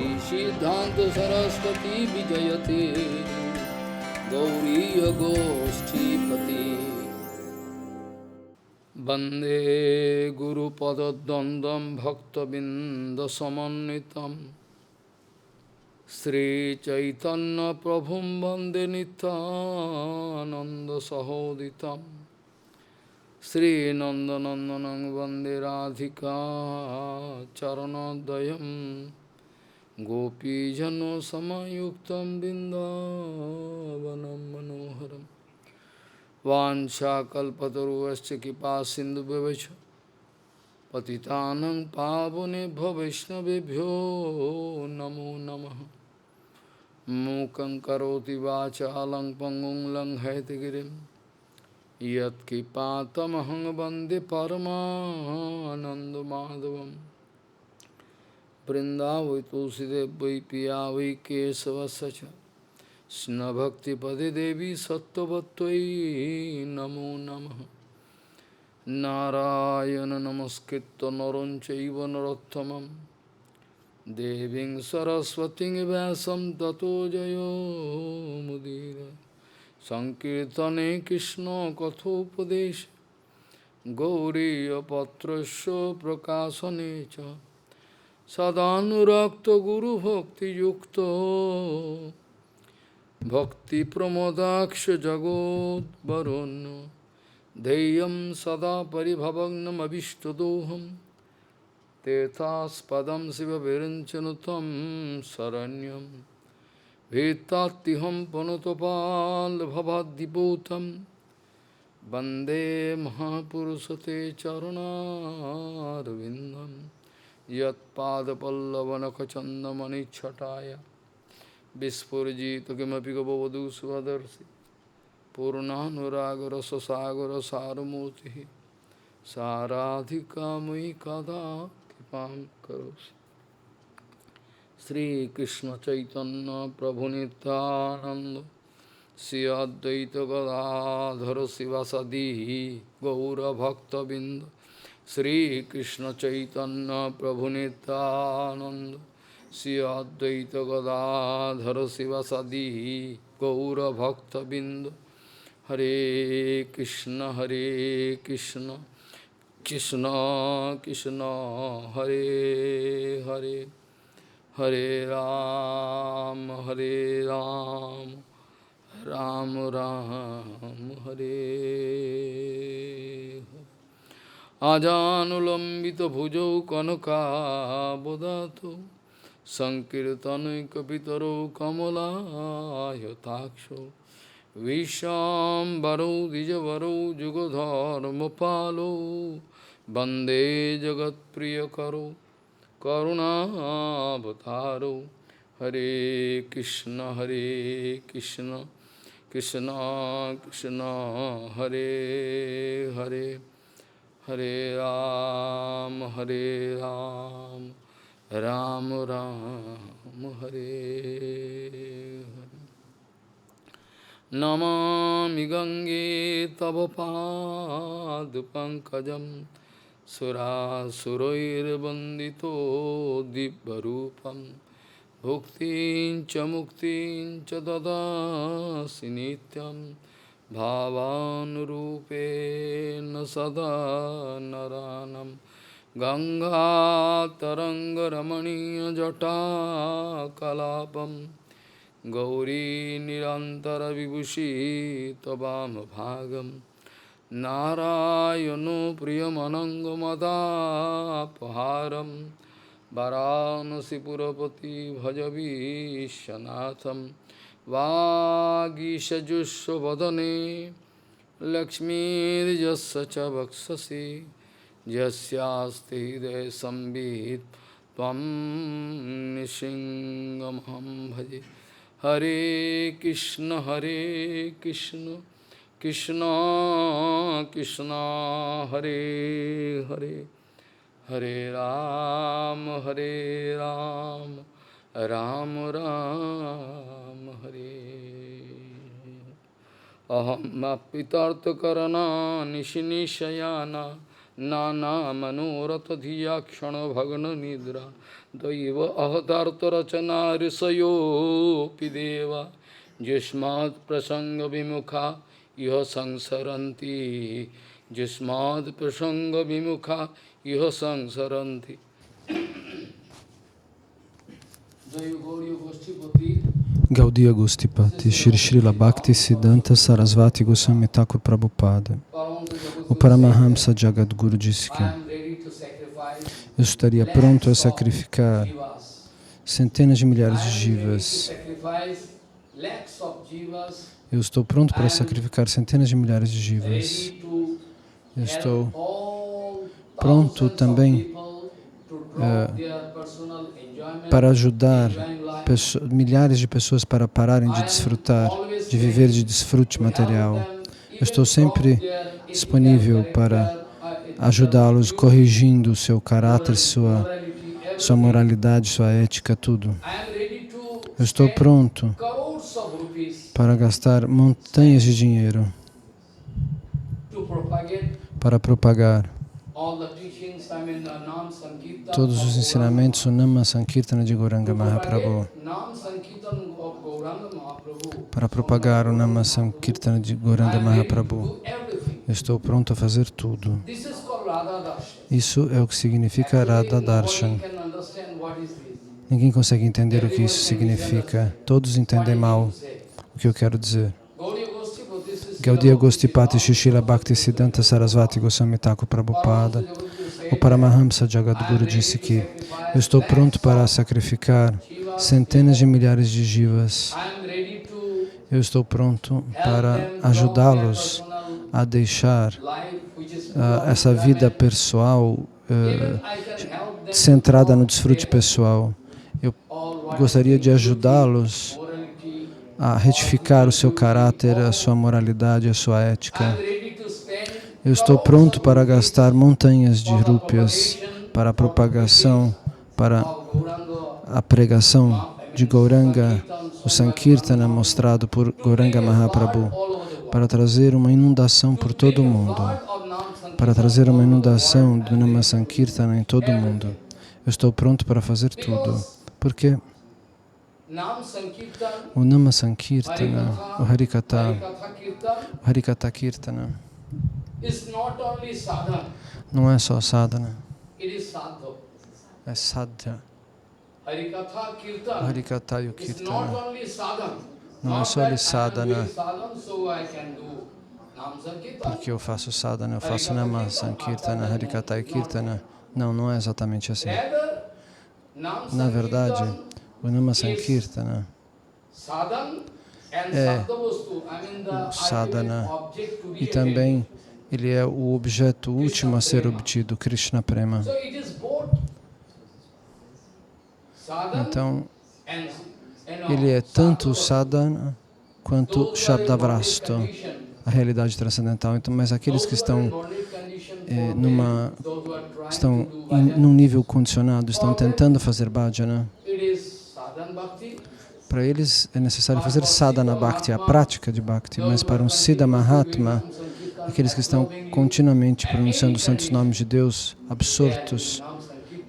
Siddhanta Saraswati Vijayate Gauriya Goshtipati Bande Guru Pada Dandam Bhakta Binda Samanitam Sri Chaitanya Prabhum Bande Nityananda Sahoditam Sri Nandanandanang Bande Radhika Charanodayam Gopijano Samayuktam Bindavanam Manoharam Vansha Kalpataruvascha Kipa Sindhu Bevacha Patitanang Pavunebhyo Vaishnavebhyo Namo Namaha Mukhaṁ Karoti Vācālaṁ Pangum Langhayatigirim Yat Kipatamahang Bande Paramananda Madhavam Vrindavan Tulsidev Vai Piya Vai Kesava Sacha Sna Bhakti Pade Devi Sattvatvai Namo Namaha Narayana Namaskritta Naram Chaiva Narottamam Deving Saraswating Vyasam Tato Jayo Mudira Sankirtane Krishna Kathopadesha Gauriya Patrasya Prakasanecha Sadhanurakta Guru Bhakti Yukta Bhakti Pramodaksha Jagod Varuna Deyam Sada Paribhavagnam Abhishtadoham Tethas Padam Siva Viranchanutam Saranyam Vetatiham Panutapal Bhavadiputam Bande Mahapurusate Charanarvindam Yat Pada Pallavanaka Chandamani Chataya Vispurjita Kimapi Gavavadu Svadarsi Purnanuragra Sasagra Saramurti Saradhika Mui Kada Kipam Karosi Sri Krishna Chaitanya Prabhu Nityananda Sri Advaita Gadadhara Sivasadi Gaura Bhakta Binda Sri Krishna Chaitanya Prabhu Nityananda Sri Advaita Gadadhara Sivasadi Gaura Bhakta Binda Hare Krishna Krishna Krishna Hare Hare Hare Ram Ram Ram Hare Ajanulambita bhujau kanaka bodhato Sankirtanekapitaro kamala yataksho Vishambaro dijavaro jugodharmapalo Bande jagat priyakaro Karuna-avataro Hare Krishna Krishna Krishna Hare Hare Hare Ram Ram Ram Hare Hare Namami Gange Tava Pad Pankajam Sura Surair Bandito Dibbarupam Bhuktin cha Muktin cha Dada Sinityam Bhavanurupena Sada Naranam Ganga Taranga Ramaniya Jata Kalapam Gauri Nirantara Vibhushi Tabam Bhagam Narayano Priyamanangamadapaharam Varanasi Purapati Bhajavi Shanatham Vagisha Vadane Lakshmi Jasacha Vaksasi Jasyasti De Sambit Tvam Nishingamham Bhaji Hare Krishna Krishna Krishna Hare Hare Hare Ram Ram Ram Hare Aham Apitartha Karana Nishinishayana Nana Manoratha Dhiya Kshana Bhagana Nidra Daiva Avatarta Rachana Risayo Pideva Jismad Prasanga Vimukha Iha Sangsaranti Jismad Prasanga Vimukha Iha Sangsaranti. Gaudiya Gostipati, Shri Srila Bhakti Siddhanta Sarasvati Goswami Thakur Prabhupada. O Paramahamsa Jagadguru disse que eu estaria pronto a sacrificar centenas de milhares de jivas. Eu estou pronto para sacrificar centenas de milhares de jivas. Eu estou pronto também para ajudar milhares de pessoas para pararem de desfrutar, de viver de desfrute material. Eu estou sempre disponível para ajudá-los, corrigindo o seu caráter, sua moralidade, sua ética, tudo. Eu estou pronto para gastar montanhas de dinheiro para propagar todos os ensinamentos do Nama Sankirtana de Gauranga Mahaprabhu, para propagar o Nama Sankirtana de Gauranga Mahaprabhu. Eu estou pronto a fazer tudo. Isso é o que significa Radha Darshan. Ninguém consegue entender o que isso significa. Todos entendem mal o que eu quero dizer. Gaudiya Gostipati Srila Bhakti Siddhanta Sarasvati Goswami Thakur Prabhupada. O Paramahamsa Jagadguru disse que eu estou pronto para sacrificar centenas de milhares de jivas. Eu estou pronto para ajudá-los a deixar essa vida pessoal centrada no desfrute pessoal. Eu gostaria de ajudá-los a retificar o seu caráter, a sua moralidade, a sua ética. Eu estou pronto para gastar montanhas de rúpias para a propagação, para a pregação de Gauranga, o Sankirtana mostrado por Gauranga Mahaprabhu, para trazer uma inundação por todo o mundo, para trazer uma inundação do Nama Sankirtana em todo o mundo. Eu estou pronto para fazer tudo, porque o Nama Sankirtana, o Harikatha Kirtana, não é só sadhana, é sadhya. Harikatha e o Kirtana não é só sadhana, porque eu faço sadhana, eu faço Nama Sankirtana, Harikatha e Kirtana. Não, não é exatamente assim. Na verdade, o Nama Sankirtana é o sadhana e também ele é o objeto último a ser obtido, Krishna Prema. Então, ele é tanto sadhana quanto Shabdavrasta, a realidade transcendental. Então, mas aqueles que estão num nível condicionado, estão tentando fazer bhajana, para eles é necessário fazer sadhana bhakti, a prática de bhakti, mas para um Siddha Mahatma, aqueles que estão continuamente pronunciando os santos nomes de Deus, absortos,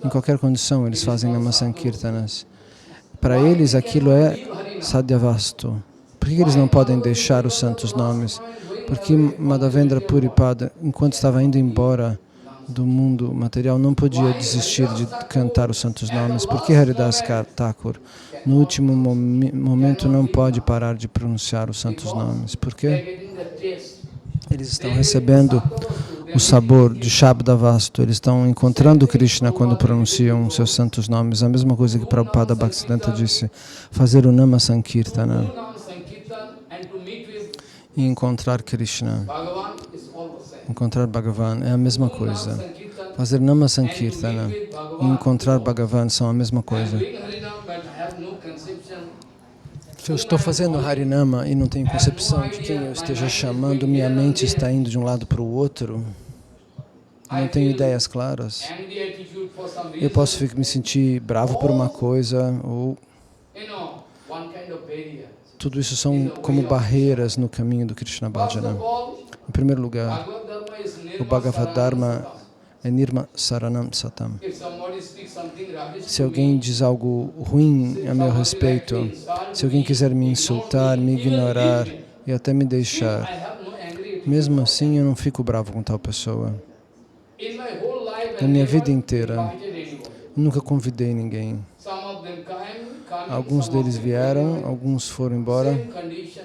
em qualquer condição, eles fazem Nama Sankirtanas. Para eles, aquilo é Sadhyavastu. Por que eles não podem deixar os santos nomes? Porque Madhavendra Puripada, enquanto estava indo embora do mundo material, não podia desistir de cantar os santos nomes. Por que Haridas Thakur, no último momento, não pode parar de pronunciar os santos nomes? Por quê? Eles estão recebendo o sabor de Shabdavastu, eles estão encontrando Krishna quando pronunciam seus santos nomes. A mesma coisa que Prabhupada Bhaktisiddhanta disse, fazer o Nama Sankirtana e encontrar Krishna, encontrar Bhagavan é a mesma coisa. Fazer Nama Sankirtana e encontrar Bhagavan são a mesma coisa. Se eu estou fazendo Harinama e não tenho concepção de quem eu esteja chamando, minha mente está indo de um lado para o outro, não tenho ideias claras, eu posso me sentir bravo por uma coisa, ou tudo isso são como barreiras no caminho do Krishna Bhajana. Em primeiro lugar, o Bhagavad Dharma é Nirma Saranam Satam. If somebody speaks something rubbish Se to alguém me, diz algo ruim a meu respeito, se alguém quiser me insultar, me ignorar e até me still deixar, I have no angry attitude mesmo about assim eu não fico bravo com tal pessoa. that. In my whole life, Na I minha never vida inteira, invited anybody. nunca convidei ninguém. Some of them came, Alguns some of deles them vieram, went away. alguns foram embora. Same condition,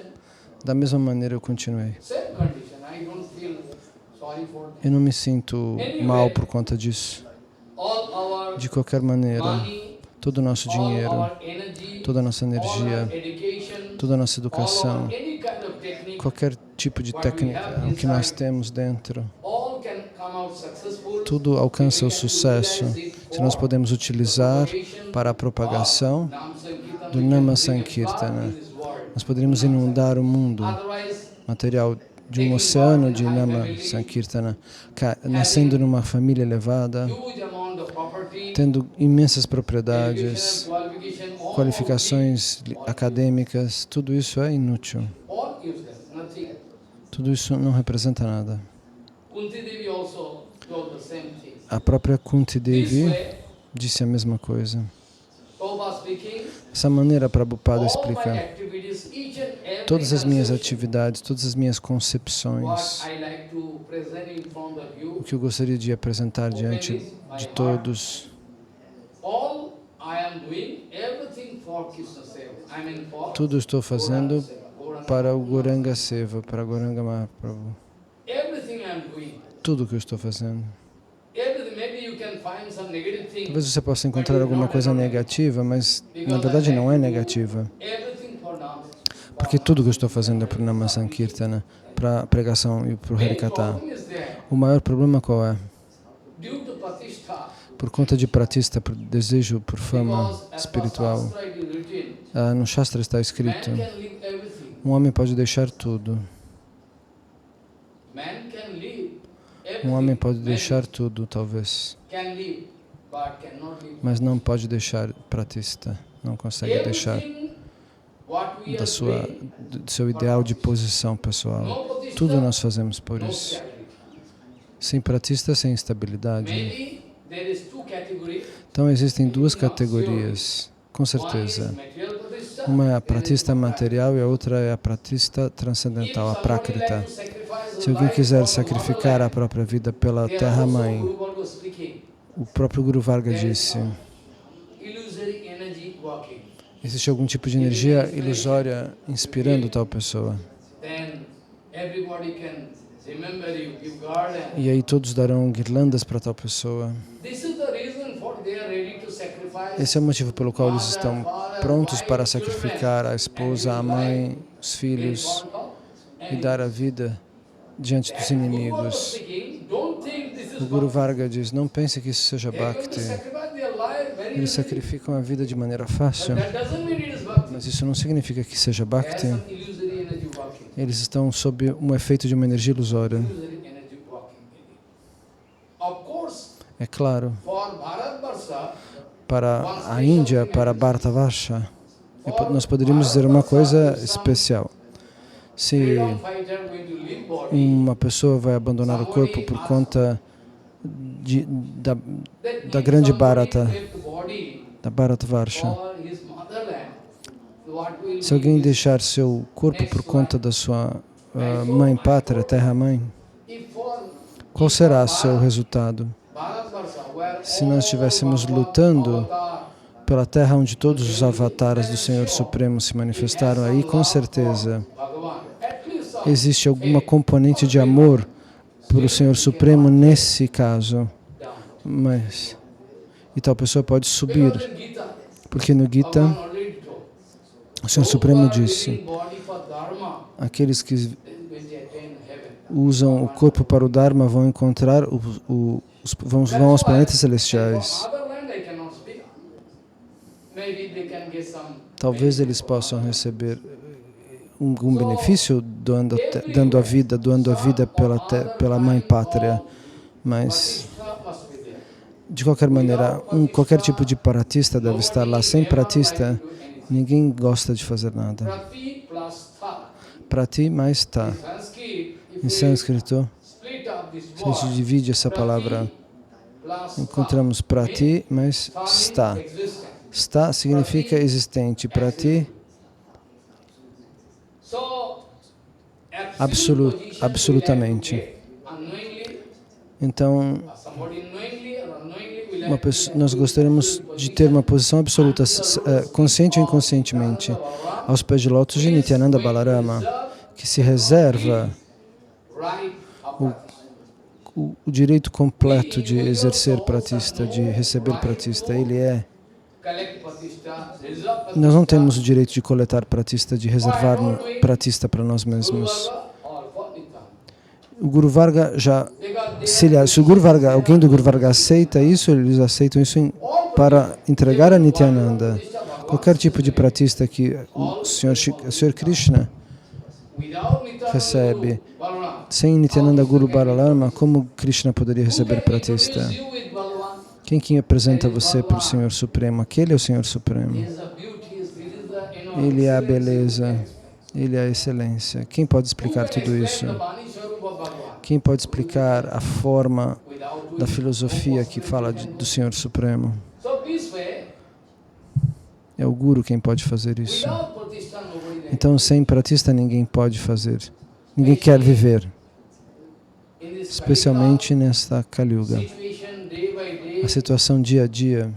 Da mesma maneira eu continuei. same condition. I don't feel sorry for them. Eu não me sinto mal por conta disso. All our De qualquer maneira, money, todo o nosso all dinheiro, our energy, toda a nossa all our energia, education, toda a nossa all our educação, any kind of technique, qualquer tipo de técnica o que nós temos dentro, all can come out successful. tudo alcança o sucesso se nós podemos utilizar para a propagação do Nama Sankirtana. Nós poderíamos inundar o mundo Otherwise, material de um oceano de Nama Sankirtana, nascendo numa família elevada, huge amount of property, tendo imensas education, propriedades, qualification, all qualificações acadêmicas, tudo isso é inútil. all useless, nothing. Tudo isso não representa nada. Kunti Devi also told the same thing. A própria Kunti This Devi way, disse a mesma coisa. Prabhupada speaking, Dessa maneira, Prabhupada all my explica, activities, each and every todas as minhas conception, atividades, todas as minhas what concepções, I like to present in front of you, o que eu gostaria de apresentar diante de todos, all I am doing, everything for Krishna Seva. I mean for tudo estou fazendo Gauranga Seva, Gauranga para o Seva. Gauranga Seva, para Gauranga Mahaprabhu. Everything I am doing. Tudo o que eu estou fazendo. Everything, maybe you can find some negative thing. Talvez você possa encontrar alguma coisa negativa, mas na verdade não é negativa. Everything for Nama. Porque tudo que eu estou fazendo é para o Nama Sankirtana, para a pregação e para o Main Harikatha. problem is there. O maior problema qual é? Due to Pratishtha, Por conta de pratista, por desejo por fama because as per espiritual. Shastra it is written, No Shastra está man escrito, can leave everything. um homem pode deixar tudo. Man can leave Um homem everything. pode Man deixar tudo, talvez, can leave, but cannot leave. mas não pode deixar pratista. Não consegue deixar Everything what we are doing, do seu ideal de posição pessoal. no Pratishtha, Tudo nós fazemos por no isso. stability. Sem pratista, sem estabilidade. Maybe there is two categories. Então existem duas categorias, com One is certeza. material Pratishtha, Uma é a there is pratista no material e a outra é a pratista transcendental, a If somebody prakrita. like to sacrifice Se alguém life quiser for the sacrificar a motherland, própria vida pela there also terra-mãe, Guru Varga was speaking, o próprio Guru Varga there is disse, illusory energy working. existe algum tipo de energia ilusória inspirando tal pessoa. Then everybody can remember you, give garland. E aí todos darão guirlandas para tal pessoa. This is the reason for they are ready to sacrifice. Esse é o motivo pelo qual eles estão prontos para sacrificar a esposa, a mãe, os filhos e dar a vida diante dos inimigos. O Guru Varga diz, não pense que isso seja Bhakti. Eles sacrificam a vida de maneira fácil, mas isso não significa que seja Bhakti. Eles estão sob um efeito de uma energia ilusória. É claro, para a Índia, para Bharatavarsha, nós poderíamos dizer uma coisa especial. Se uma pessoa vai abandonar o corpo por conta da grande Bharata, da Bharatavarsha, se alguém deixar seu corpo por conta da sua mãe pátria, terra-mãe, qual será seu resultado? Se nós estivéssemos lutando pela terra onde todos os avataras do Senhor Supremo se manifestaram, aí com certeza existe alguma componente de amor pelo Senhor Supremo nesse caso. Mas, e tal pessoa pode subir, porque no Gita o Senhor Supremo disse, aqueles que usam o corpo para o Dharma vão encontrar, vão aos planetas celestiais. Talvez eles possam receber algum benefício doando a vida pela mãe pátria, mas de qualquer maneira, qualquer tipo de pratista deve estar lá. Sem pratista, ninguém gosta de fazer nada. Prati mais ta. Em sânscrito, se a gente divide essa palavra Encontramos prati, mas sta. Sta significa existente. Prati, absolutamente. Então, nós gostaríamos de ter uma posição absoluta, consciente ou inconscientemente, aos pés de lótus de Nityananda Balarama, que se reserva o direito completo de exercer pratista, de receber pratista. Ele é. Nós não temos o direito de coletar pratista, de reservar pratista para nós mesmos. O Guru Varga já, se o Guru Varga, alguém do Guru Varga aceita isso, eles aceitam isso para entregar a Nityananda. Qualquer tipo de pratista que o Sr. Krishna recebe, sem Nityananda Guru Balarama, como Krishna poderia receber pratista? Quem apresenta você para o Senhor Supremo? Aquele é o Senhor Supremo. Ele é a beleza, Ele é a excelência. Quem pode explicar tudo isso? Quem pode explicar a forma da filosofia que fala do Senhor Supremo? É o Guru quem pode fazer isso. Então, sem pratista, ninguém pode fazer. Ninguém quer viver. Especialmente nesta Kali Yuga. A situação dia a dia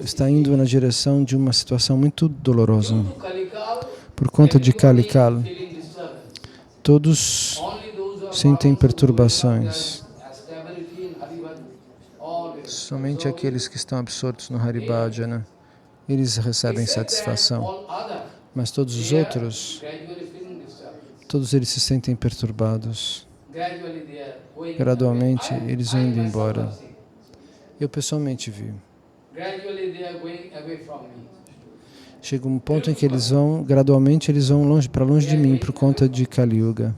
está indo na direção de uma situação muito dolorosa. Por conta de Kali Kal, todos sentem perturbações. Somente aqueles que estão absortos no Hari Bhajana, eles recebem satisfação. Mas todos os outros, todos eles se sentem perturbados. Gradualmente, eles vão indo embora. Eu pessoalmente vi. Chega um ponto em que eles vão, gradualmente, eles vão para longe de mim por conta de Kali Yuga.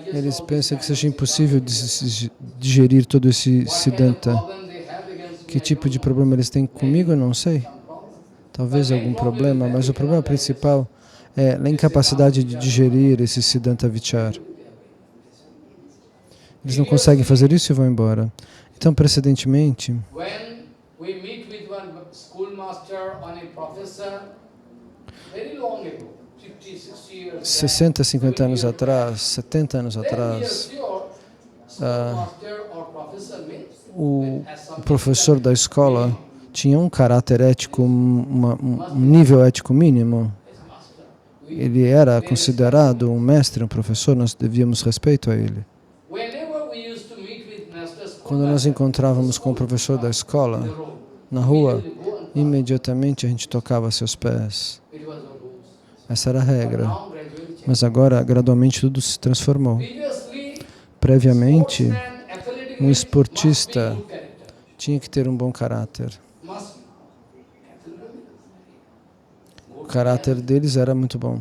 Eles pensam que seja impossível digerir todo esse Siddhanta. Que tipo de problema eles têm comigo, eu não sei. Talvez algum problema, mas o problema principal é a incapacidade de digerir esse Siddhanta Vichar. Eles não conseguem fazer isso e vão embora. Então, precedentemente, 60, 50 anos atrás, 70 anos atrás, o professor da escola tinha um caráter ético, um nível ético mínimo. Ele era considerado um mestre, um professor, nós devíamos respeito a ele. Quando nós encontrávamos com o professor da escola, na rua, imediatamente a gente tocava seus pés. Essa era a regra. Mas agora, gradualmente, tudo se transformou. Previamente, um esportista tinha que ter um bom caráter. O caráter deles era muito bom.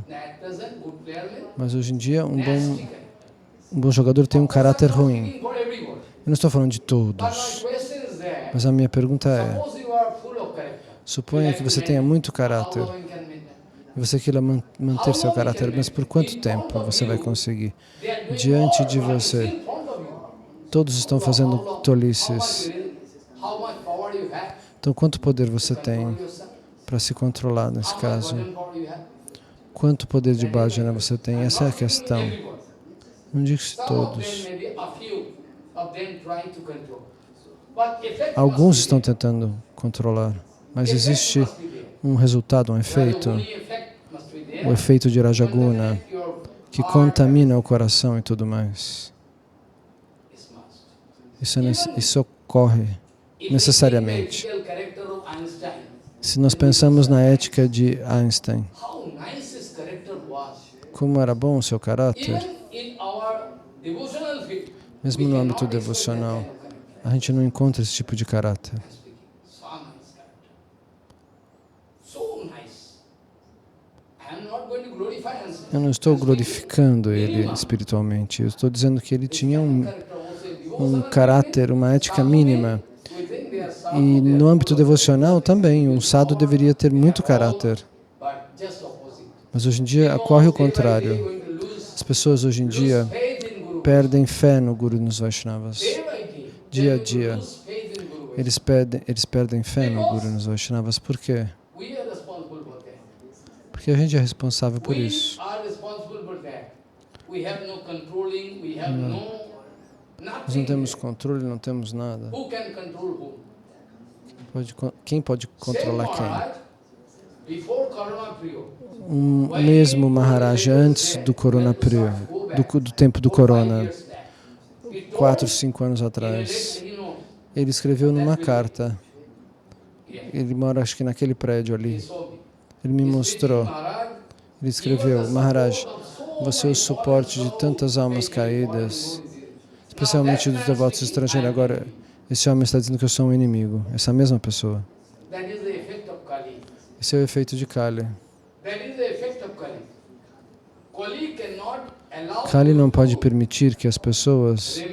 Mas hoje em dia, um bom jogador tem um caráter ruim. Eu não estou falando de todos. Mas a minha pergunta é, suponha que você tenha muito caráter. E você queira manter seu caráter, mas por quanto tempo você vai conseguir? Diante de você, todos estão fazendo tolices. Então, quanto poder você tem para se controlar nesse caso? Quanto poder de bhajana você tem? Essa é a questão. Não digo-se todos. Alguns estão tentando controlar, mas existe um resultado, um efeito, o efeito de Rajaguna, que contamina o coração e tudo mais. Isso ocorre necessariamente. Se nós pensamos na ética de Einstein, como era bom o seu caráter, mesmo no âmbito devocional, a gente não encontra esse tipo de caráter. Eu não estou glorificando ele espiritualmente, eu estou dizendo que ele tinha um caráter, uma ética mínima. E no âmbito devocional também, um sadhu deveria ter muito caráter. Mas hoje em dia ocorre o contrário. As pessoas hoje em dia perdem fé no Guru e nos Vaishnavas. Dia a dia, eles perdem fé no Guru e nos Vaishnavas. Por quê? Porque a gente é responsável por isso. Nós não temos controle, não temos nada. Quem pode controlar quem? O mesmo Maharaj, antes do Corona Priya, do tempo do Corona, 4, 5 anos atrás, ele escreveu numa carta, ele mora acho que naquele prédio ali, ele me mostrou, ele escreveu: Maharaj, você é o suporte de tantas almas caídas, especialmente dos devotos estrangeiros. Agora, esse homem está dizendo que eu sou um inimigo, essa mesma pessoa. Esse é o efeito de Kali. Kali não pode permitir que as pessoas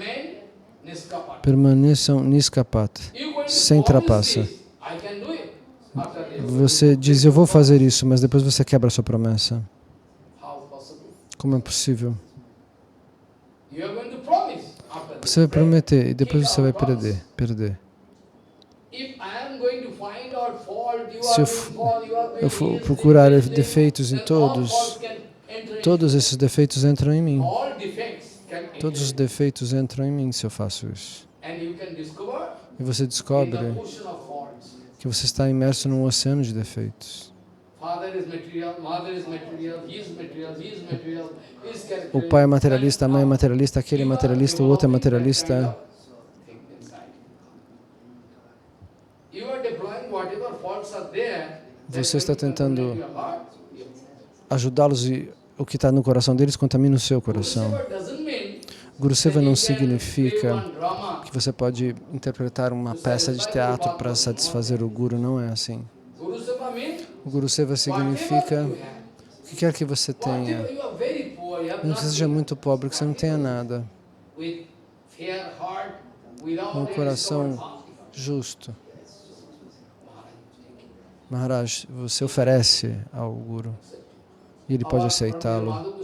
permaneçam niskapata, sem trapaça. Você diz, eu vou fazer isso, mas depois você quebra a sua promessa. Como é possível? Você vai prometer e depois você vai perder. Se eu for procurar defeitos em todos esses defeitos entram em mim. Todos os defeitos entram em mim se eu faço isso. E você descobre que você está imerso num oceano de defeitos. O pai é materialista, a mãe é materialista, aquele é materialista, o outro é materialista. Você está tentando ajudá-los e o que está no coração deles contamina o seu coração. Guru Seva não significa que você pode interpretar uma peça de teatro para satisfazer o Guru, não é assim. O Guru Seva significa o que quer que você tenha. Não que você seja muito pobre, que você não tenha nada. Um coração justo. Maharaj, você oferece ao Guru e ele pode aceitá-lo.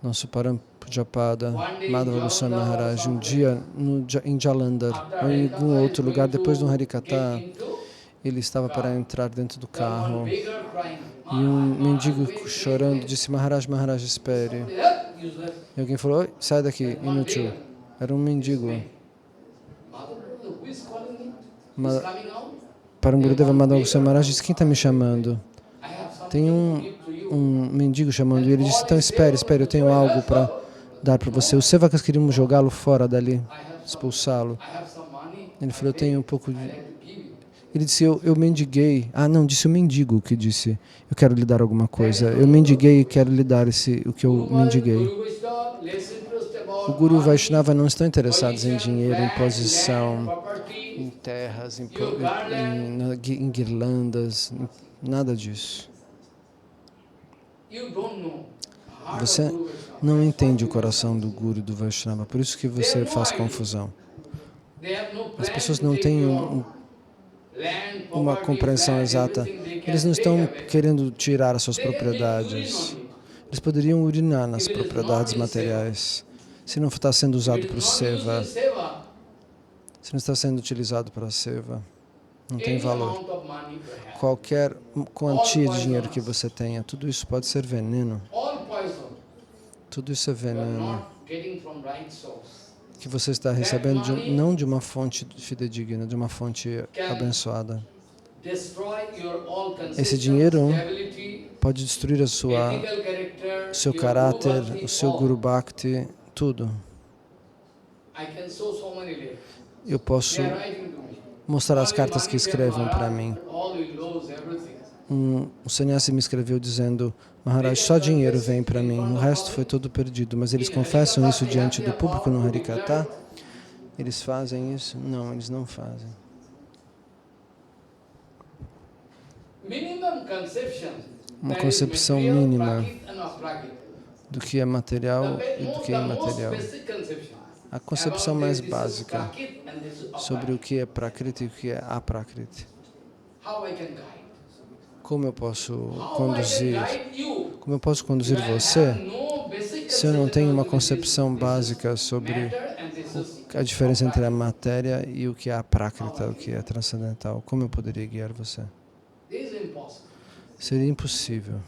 Nosso Parampujyapada, Madhava Goswami Maharaj, um dia em Jalandhar, ou em algum outro lugar, depois do Harikatha, ele estava para entrar dentro do carro e um mendigo chorando disse: Maharaj, Maharaj, espere. E alguém falou: oi, sai daqui, inútil. Era um mendigo. Parangurudeva Madhava Goswami Maharaj disse: quem está me chamando? Tem um mendigo chamando, e ele disse: então espere, eu tenho algo para dar para você. Os sevakas queriam jogá-lo fora dali, expulsá-lo. Ele falou: eu tenho um pouco de... Ele disse: eu mendiguei. Ah, não, disse o mendigo que disse: eu quero lhe dar alguma coisa. Eu mendiguei e quero lhe dar o que eu mendiguei. O Guru e o Vaishnava não estão interessados em dinheiro, em posição, em terras, em guirlandas, nada disso. Você não entende o coração do Guru e do Vaishnava, por isso que você faz confusão. As pessoas não têm uma compreensão exata. Eles não estão querendo tirar as suas propriedades. Eles poderiam urinar nas propriedades materiais. Se não está sendo usado para o seva, se não está sendo utilizado para a seva, não tem valor. Qualquer quantia de dinheiro que você tenha, tudo isso pode ser veneno. Tudo isso é veneno que você está recebendo não de uma fonte fidedigna, de uma fonte abençoada. Esse dinheiro pode destruir o seu caráter, o seu Guru Bhakti, tudo. Eu posso mostrar as cartas que escrevem para mim. Um sannyasi me escreveu dizendo: Maharaj, só dinheiro vem para mim, o resto foi todo perdido. Mas eles confessam isso diante do público no Harikatha? Eles fazem isso? Não, eles não fazem. Uma concepção mínima do que é material e do que é imaterial. A concepção mais básica sobre o que é Prakriti e o que é Aprakriti. Como eu posso conduzir você Se eu não tenho uma concepção básica sobre a diferença entre a matéria e o que é a prakrita, o que é transcendental, como eu poderia guiar você? Seria impossível.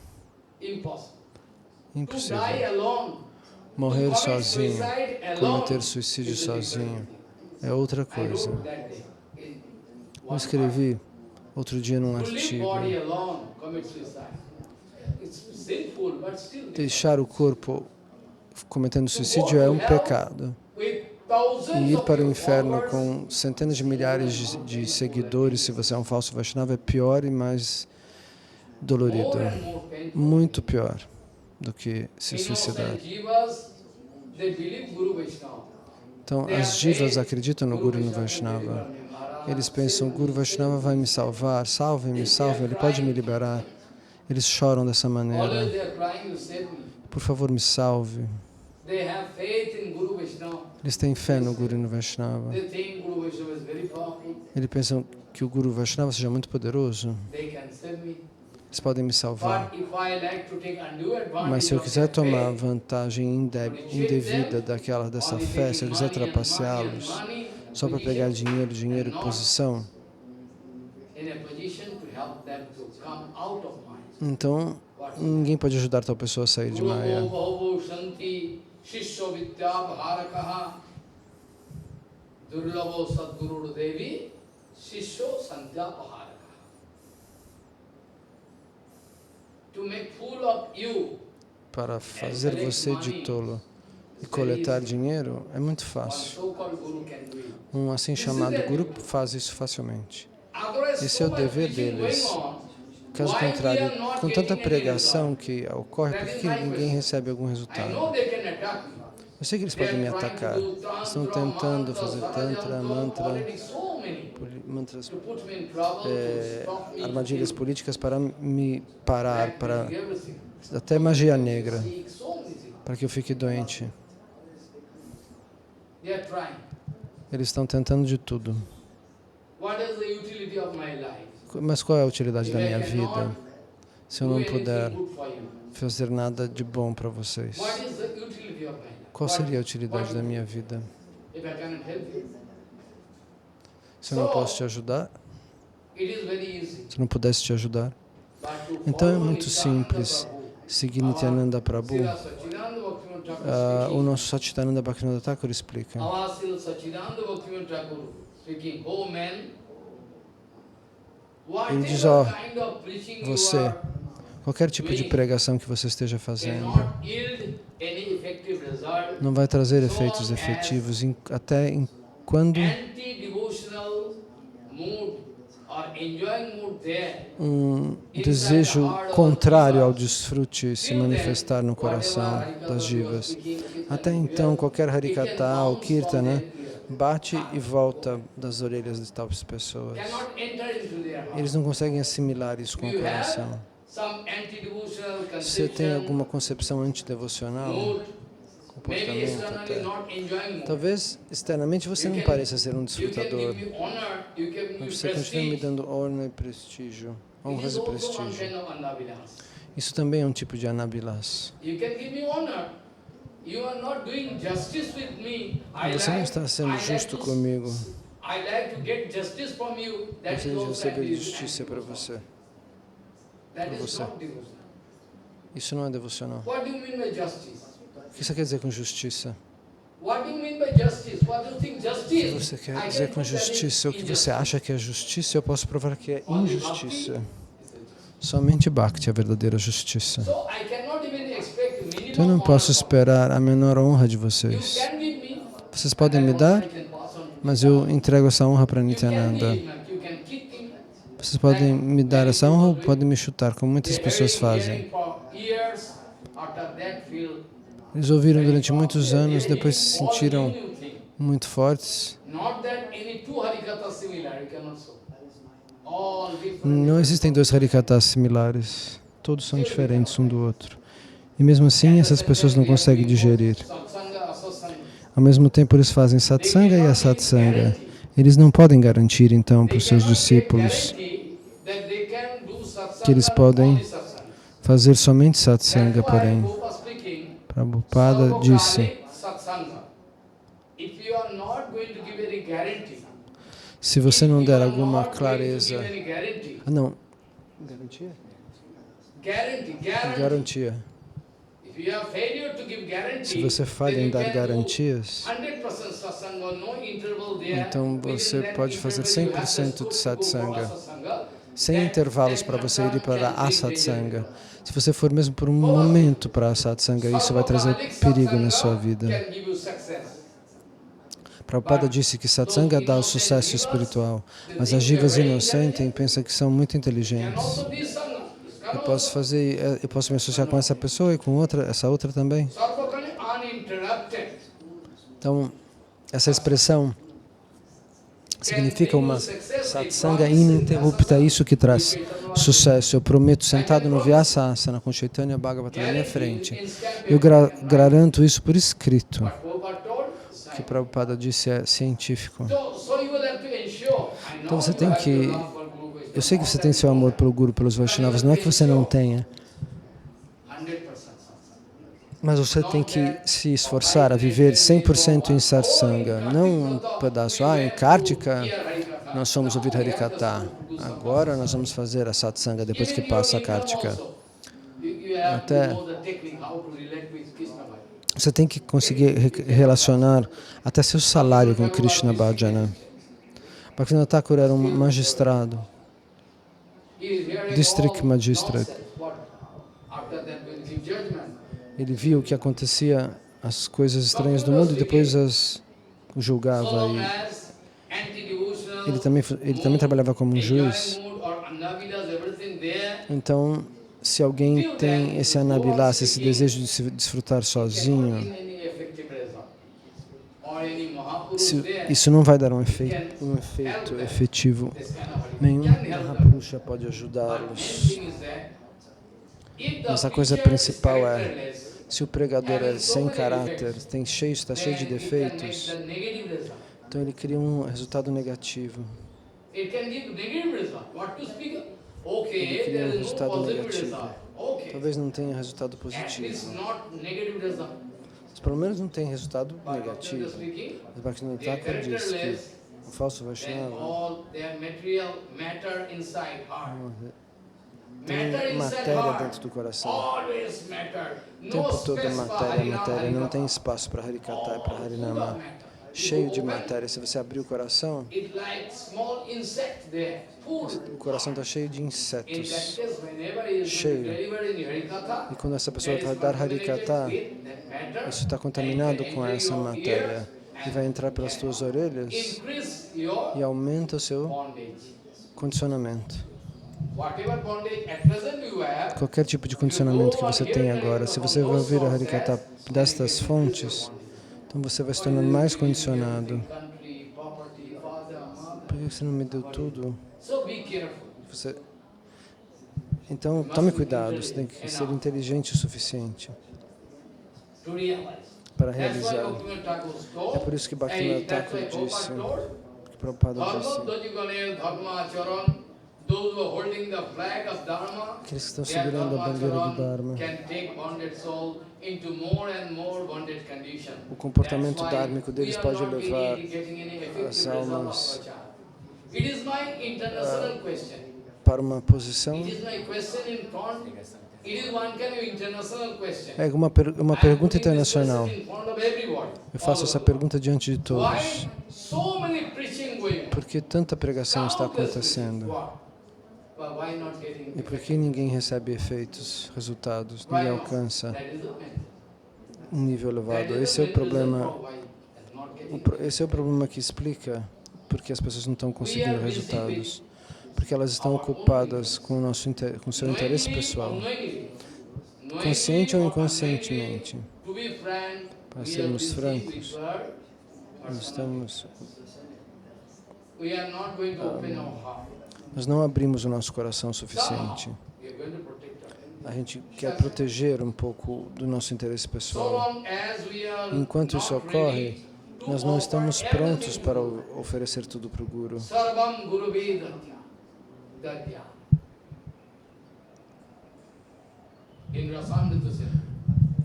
Impossível. Morrer sozinho, cometer suicídio sozinho, é outra coisa. Eu escrevi outro dia num artigo, deixar o corpo cometendo suicídio é um pecado. E ir para o inferno com centenas de milhares de seguidores, se você é um falso Vaishnava, é pior e mais dolorido. Muito pior do que se suicidar. Então, as jivas acreditam no Guru e no Vaishnava. Eles pensam, o Guru Vaishnava vai me salvar, salve-me, salve, ele pode me liberar. Eles choram dessa maneira. Por favor, me salve. Eles têm fé no Guru e no Vaishnava. Eles pensam que o Guru Vaishnava seja muito poderoso. Eles podem me salvar. Mas se eu quiser tomar vantagem indevida dessa fé, se eu quiser trapaceá-los, só para pegar dinheiro e posição, então ninguém pode ajudar tal pessoa a sair de Maya. Para fazer você de tolo e coletar dinheiro é muito fácil. Um assim chamado Guru faz isso facilmente. Esse é o dever deles. Caso contrário, com tanta pregação que ocorre, por que ninguém recebe algum resultado? Eu sei que eles podem me atacar. Estão tentando fazer tantra, mantras, armadilhas políticas para me parar, para até magia negra, para que eu fique doente. Eles estão tentando de tudo. Mas qual é a utilidade da minha vida se eu não puder fazer nada de bom para vocês? Qual seria a utilidade da minha vida? Se eu não posso te ajudar? Se eu não pudesse te ajudar? Então é muito simples seguir Nityananda Prabhu. O nosso Satchidananda Bhaktivinoda Thakur explica. Ele diz, você, qualquer tipo de pregação que você esteja fazendo, não vai trazer efeitos efetivos até quando um desejo contrário ao desfrute se manifestar no coração das jivas. Até então, qualquer harikata ou kirtana bate e volta das orelhas de tais pessoas. Eles não conseguem assimilar isso com o coração. Você tem alguma concepção antidevocional? Comportamento até. Talvez externamente você não pareça ser um desfrutador, mas você continua me dando honra e prestígio, honras e prestígio. Isso também é um tipo de anabilas. Você não está sendo justo comigo. Eu desejo receber justiça para você. Isso não é devocional. O que você quer dizer com justiça? O que você quer dizer com justiça? O que você acha que é justiça? Eu posso provar que é injustiça. Somente Bhakti é a verdadeira justiça. Então eu não posso esperar a menor honra de vocês. Vocês podem me dar, mas eu entrego essa honra para Nityananda. Vocês podem me dar essa honra ou podem me chutar, como muitas pessoas fazem. Eles ouviram durante muitos anos, depois se sentiram muito fortes. Não existem dois harikatas similares. Todos são diferentes um do outro. E mesmo assim, essas pessoas não conseguem digerir. Ao mesmo tempo, eles fazem satsanga e asatsanga. Eles não podem garantir, então, para os seus discípulos que eles podem fazer somente satsanga, porém. Prabhupada disse, se você não der alguma clareza... não. Garantia? Garantia. Se você falha em dar garantias, então você pode fazer 100% de satsanga, sem intervalos para você ir para a satsanga. Se você for mesmo por um momento para a satsanga, isso vai trazer perigo na sua vida. Prabhupada disse que satsanga dá o sucesso espiritual, mas as jivas inocentes pensam que são muito inteligentes. Eu posso me associar com essa pessoa e com essa outra também. Então, essa expressão significa uma satsanga ininterrupta, é isso que traz sucesso. Eu prometo, sentado no Vyasasana com Chaitanya Bhagavata na minha frente, eu garanto isso por escrito. O que Prabhupada disse é científico. Então você tem que... Eu sei que você tem seu amor pelo Guru, pelos Vaishnavas, não é que você não tenha. Mas você tem que se esforçar a viver 100% em satsanga, não um pedaço. Em Kartika nós somos ouvir Harikatha. Agora nós vamos fazer a satsanga depois que passa a Kartika. Até você tem que conseguir relacionar até seu salário com Krishna Bhajana. Bhaktivinoda Thakur era um magistrado, District Magistrate. Ele viu o que acontecia, as coisas estranhas do mundo, e depois as julgava. Ele também trabalhava como um juiz. Então, se alguém tem esse anabilasa, esse desejo de se desfrutar sozinho, isso não vai dar um efeito efetivo. Nenhum Mahaprusha pode ajudá-los. Mas a coisa principal é, se o pregador é sem caráter, está cheio de defeitos, então ele cria um resultado negativo. Ele cria um resultado negativo. Talvez não tenha resultado positivo. Mas pelo menos não tem resultado negativo. Mas Bhaktivinoda Thakur diz que o falso Vaishnava tem matéria dentro do coração. O tempo todo matéria. Não tem espaço para Harikatha e para Harinama. Cheio de matéria. Se você abrir o coração, o coração está cheio de insetos. Cheio. E quando essa pessoa vai dar Harikatha, isso está contaminado com essa matéria. E vai entrar pelas tuas orelhas e aumenta o seu condicionamento. Qualquer tipo de condicionamento que você tem agora, se você vai ouvir a Harikatha destas fontes, então você vai se tornando mais condicionado. Por que você não me deu tudo? Então, tome cuidado, você tem que ser inteligente o suficiente para realizar. É por isso que Bhaktivinoda Thakur disse, que Prabhupada disse, aqueles que estão segurando a bandeira do Dharma, o comportamento dármico deles pode levar as almas para uma posição. É uma pergunta internacional. Eu faço essa pergunta diante de todos. Por que tanta pregação está acontecendo? E por que ninguém recebe efeitos, resultados? Ninguém alcança um nível elevado. Esse é o problema. Esse é o problema que explica por que as pessoas não estão conseguindo resultados. Porque elas estão ocupadas com o seu interesse pessoal. Consciente ou inconscientemente. Para sermos francos, nós não abrimos o nosso coração o suficiente. A gente quer proteger um pouco do nosso interesse pessoal. Enquanto isso ocorre, nós não estamos prontos para oferecer tudo para o Guru.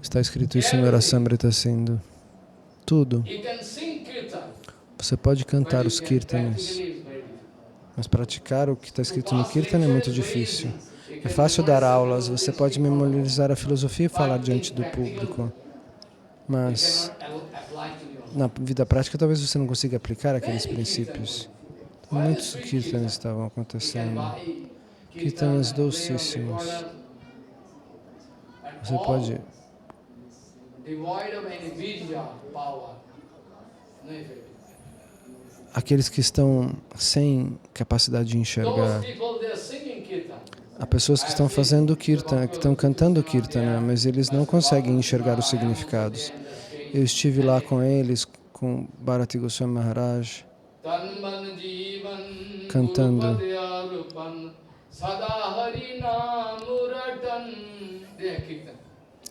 Está escrito isso no Rasamrita Sindhu. Tudo. Você pode cantar os kirtanas, mas praticar o que está escrito no kirtana é muito difícil. É fácil dar aulas, você pode memorizar a filosofia e falar diante do público, mas na vida prática talvez você não consiga aplicar aqueles princípios. Então, muitos kirtanas estavam acontecendo, kirtanas docíssimos. Você pode aqueles que estão sem capacidade de enxergar. Há pessoas que estão fazendo kirtana, que estão cantando kirtana, mas eles não conseguem enxergar os significados. Eu estive lá com eles, com Bharati Goswami Maharaj, cantando.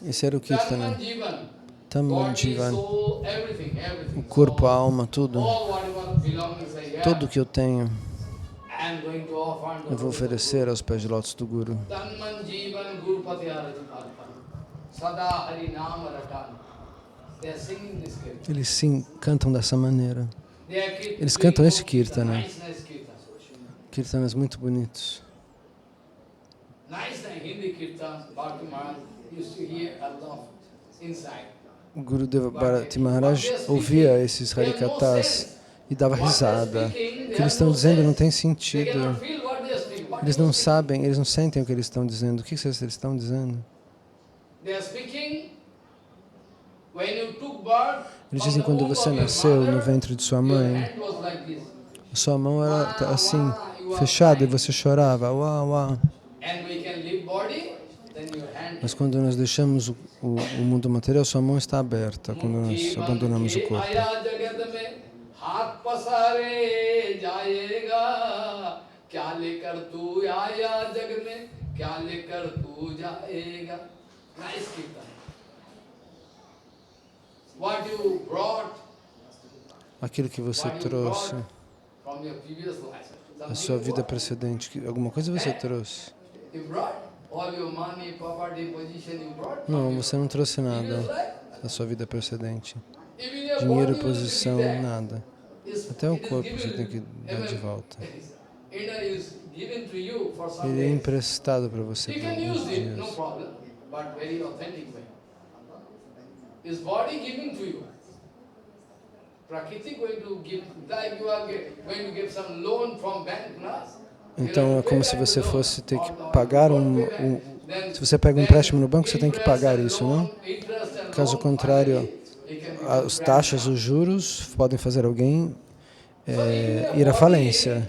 Esse era o kirtana. Tamman Jivan, o corpo, a alma, tudo. Tudo que eu tenho, eu vou oferecer aos pés de lótus do Guru. Eles sim cantam dessa maneira. Eles cantam esse kirtana. Kirtanas muito bonitos. O Gurudeva Bharati Maharaj ouvia esses harikatas e dava risada. O que eles estão dizendo não tem sentido. Eles não sabem, eles não sentem o que eles estão dizendo. O que eles estão dizendo? Eles dizem que quando você nasceu no ventre de sua mãe, sua mão era assim, fechada e você chorava. Uau, uau. Mas quando nós deixamos o mundo material, sua mão está aberta quando nós abandonamos o corpo. Aquilo que você trouxe, a sua vida precedente, alguma coisa você trouxe? Não, você não trouxe nada da sua vida precedente. Dinheiro, posição, nada. Até o corpo você tem que dar de volta. Ele é emprestado para você por alguns dias. Então é como se você fosse ter que pagar se você pega um empréstimo no banco, você tem que pagar isso, não? Caso contrário, as taxas, os juros podem fazer alguém ir à falência.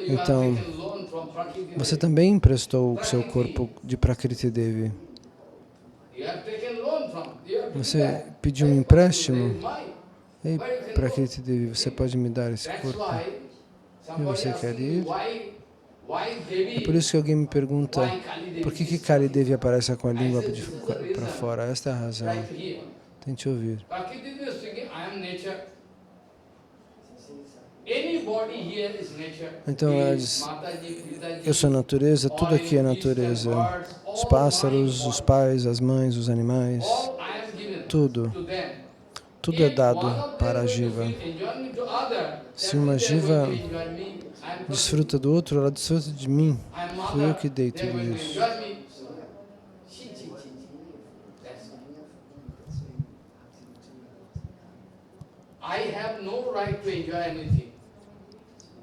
Então, você também emprestou o seu corpo de Prakriti Devi. Você pediu um empréstimo. Ei, Prakriti Devi, você pode me dar esse corpo? E você quer ir? É por isso que alguém me pergunta, por que Kali Devi aparece com a língua para fora? Esta é a razão. Tente ouvir. Então ela diz, eu sou a natureza, tudo aqui é natureza. Os pássaros, os pais, as mães, os animais, tudo. Tudo é dado para a Jiva. Se uma Jiva desfruta do outro, ela desfruta de mim. Fui eu que dei tudo isso. I have no right to enjoy anything.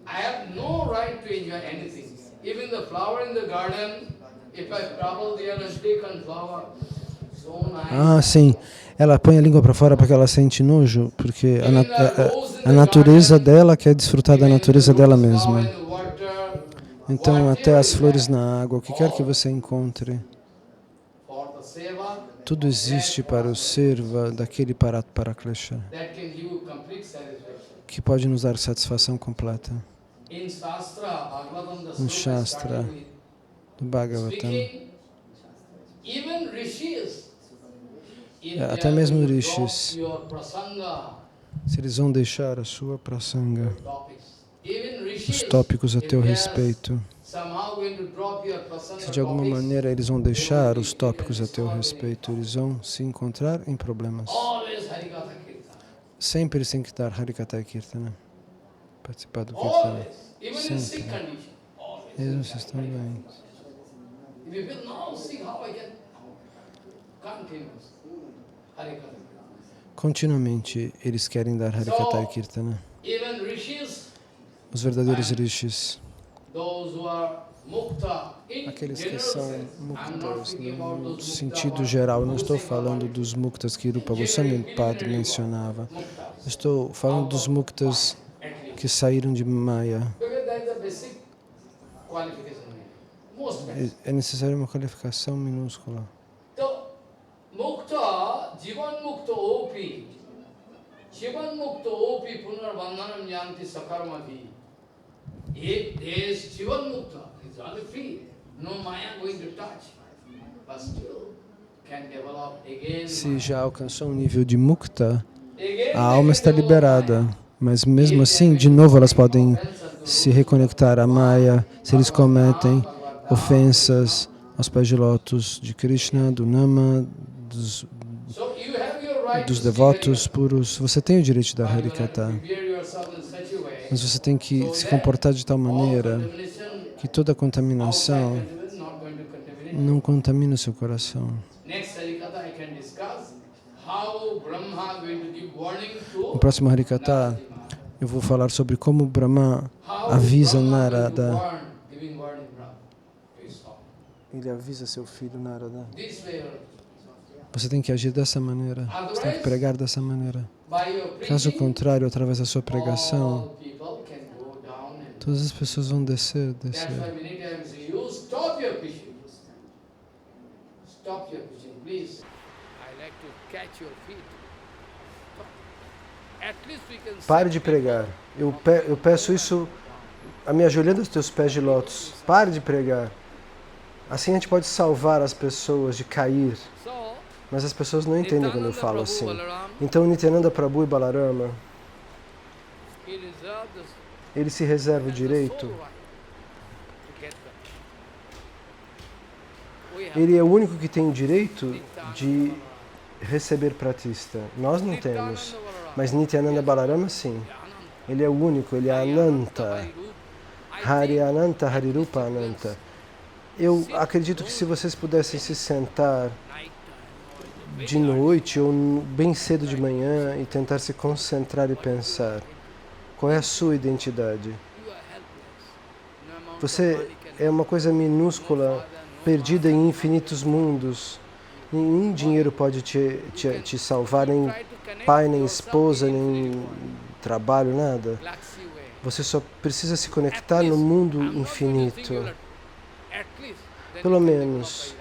I have no right to enjoy anything. Even the flower in the garden, if I travel there and take one flower, so nice. Ah, sim. Ela põe a língua para fora porque ela sente nojo, porque a natureza dela quer desfrutar da natureza dela mesma. Então, até as flores na água, o que quer que você encontre, tudo existe para o serva daquele Paraklesha, que pode nos dar satisfação completa. No Shastra do Bhagavatam, até mesmo Rishis, se eles vão deixar a sua prasanga, os tópicos a teu respeito, Se de alguma maneira eles vão deixar os tópicos a teu respeito, eles vão se encontrar em problemas. Sempre eles têm que dar Harikata e Kirtana. Participar do Kirtana. Sempre. Mesmo se estão doentes. Continuamente eles querem dar Harikata e Kirtana. Os verdadeiros rishis, aqueles que são muktas no sentido geral, eu não estou falando dos muktas que Rupa Goswami Pad mencionava, eu estou falando dos muktas que saíram de Maya. É necessária uma qualificação minúscula. Jivan Mukta Opi Punarbandhanam Yanti Sakarmati. If there is Jivan Mukta, it's only free. No Maya going to touch. But still can develop again. Se já alcançou um nível de mukta, a alma está liberada. Mas mesmo assim, de novo, elas podem se reconectar à Maya se eles cometem ofensas aos pés de lótus de Krishna, do Nama, dos devotos puros. Você tem o direito de dar Harikata, mas você tem que se comportar de tal maneira que toda contaminação não contamine o seu coração. No próximo Harikata, eu vou falar sobre como Brahma avisa Narada. Ele avisa seu filho Narada. Você tem que agir dessa maneira, você tem que pregar dessa maneira. Caso contrário, através da sua pregação, todas as pessoas vão descer. Pare de pregar. Eu peço isso, a me ajoelhando aos teus pés de lótus. Pare de pregar. Assim a gente pode salvar as pessoas de cair. Mas as pessoas não entendem quando eu falo assim. Então Nityananda Prabhu e Balarama, ele se reserva o direito. Ele é o único que tem o direito de receber pratista. Nós não temos. Mas Nityananda Balarama sim. Ele é o único, ele é Ananta. Hari Ananta, Hari Rupa Ananta. Eu acredito que se vocês pudessem se sentar de noite ou bem cedo de manhã e tentar se concentrar e pensar, qual é a sua identidade? Você é uma coisa minúscula, perdida em infinitos mundos. Nenhum dinheiro pode te salvar, nem pai, nem esposa, nem trabalho, nada. Você só precisa se conectar no mundo infinito. Pelo menos.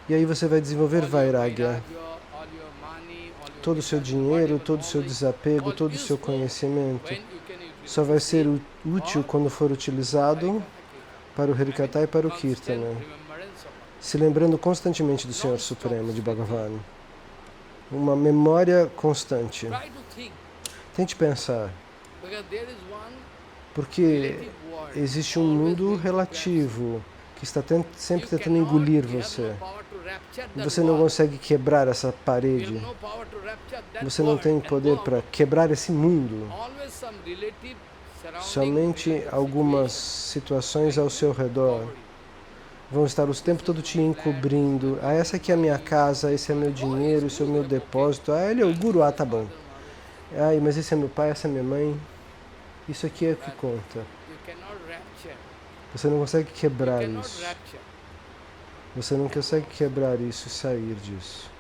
E aí você vai desenvolver Vairagya. Todo o seu dinheiro, todo o seu desapego, todo o seu conhecimento só vai ser útil quando for utilizado para o Harikata e para o Kirtana. Se lembrando constantemente do Senhor Supremo, de Bhagavan. Uma memória constante. Tente pensar. Porque existe um mundo relativo que está sempre tentando engolir você. E você não consegue quebrar essa parede. Você não tem poder para quebrar esse mundo. Somente algumas situações ao seu redor vão estar o tempo todo te encobrindo. Ah, essa aqui é a minha casa, esse é meu dinheiro, esse é o meu depósito. Ah, ele é o guru, ah, tá bom. Ah, mas esse é meu pai, essa é minha mãe. Isso aqui é o que conta. Você não consegue quebrar isso. Você não consegue quebrar isso e sair disso.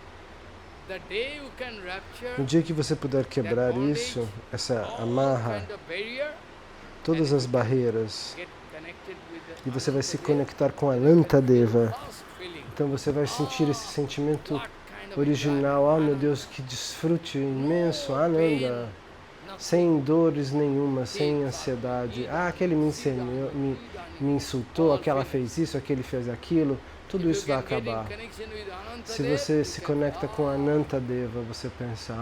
No dia que você puder quebrar isso, essa amarra, todas as barreiras, e você vai se conectar com a Anantadeva, então você vai sentir esse sentimento original. Ah, meu Deus, que desfrute imenso, Ananda, sem dores nenhuma, sem ansiedade. Ah, aquele me ensinou, me insultou, aquela fez isso, aquele fez aquilo. Tudo isso vai acabar. Se você se conecta com a Anantadeva, você pensa,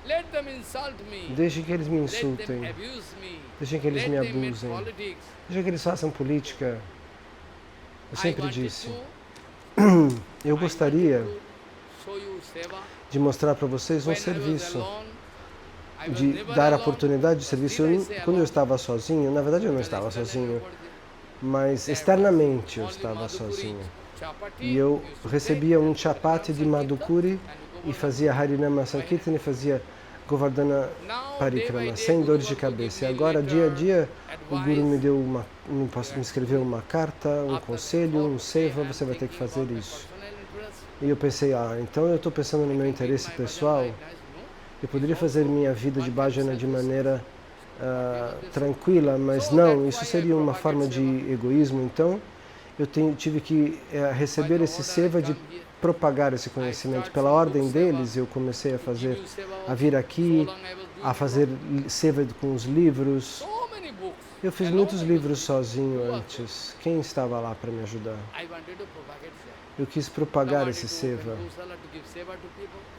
Let them insult me. Deixem que eles me Let them insultem. abuse me. Deixem que eles Let me them make abusem. politics. Deixem que eles façam política. Eu I sempre wanted disse. to- Eu gostaria I wanted to show you seva. de mostrar para vocês um When I was serviço, alone, I was de never dar a alone, oportunidade de but serviço. still I say Quando eu alone, estava sozinho, na verdade eu não because estava externally sozinho, nobody there. mas There externamente eu was only estava Madhukuri sozinho. chapati, E eu used to recebia take, um and chapati de Harinam Madhukuri Sankirtan, and e fazia Harinama Sankirtan e fazia Govardhana Now, Parikrama, day by day, sem dor Guru de was to give cabeça. E me agora, dia a letter, dia, o Guru me advice. deu me escreveu uma carta, um After conselho, um this, seva, I am você vai ter que thinking fazer about my isso. personal interest. E eu pensei, então eu estou pensando no meu interesse pessoal, eu poderia fazer minha vida de bhajana de maneira tranquila, mas não, isso seria uma forma de egoísmo. Então, eu tive que receber esse seva de propagar esse conhecimento. Pela ordem deles, eu comecei a vir aqui, a fazer seva com os livros. Eu fiz muitos livros sozinho antes. Quem estava lá para me ajudar? Eu quis propagar esse seva.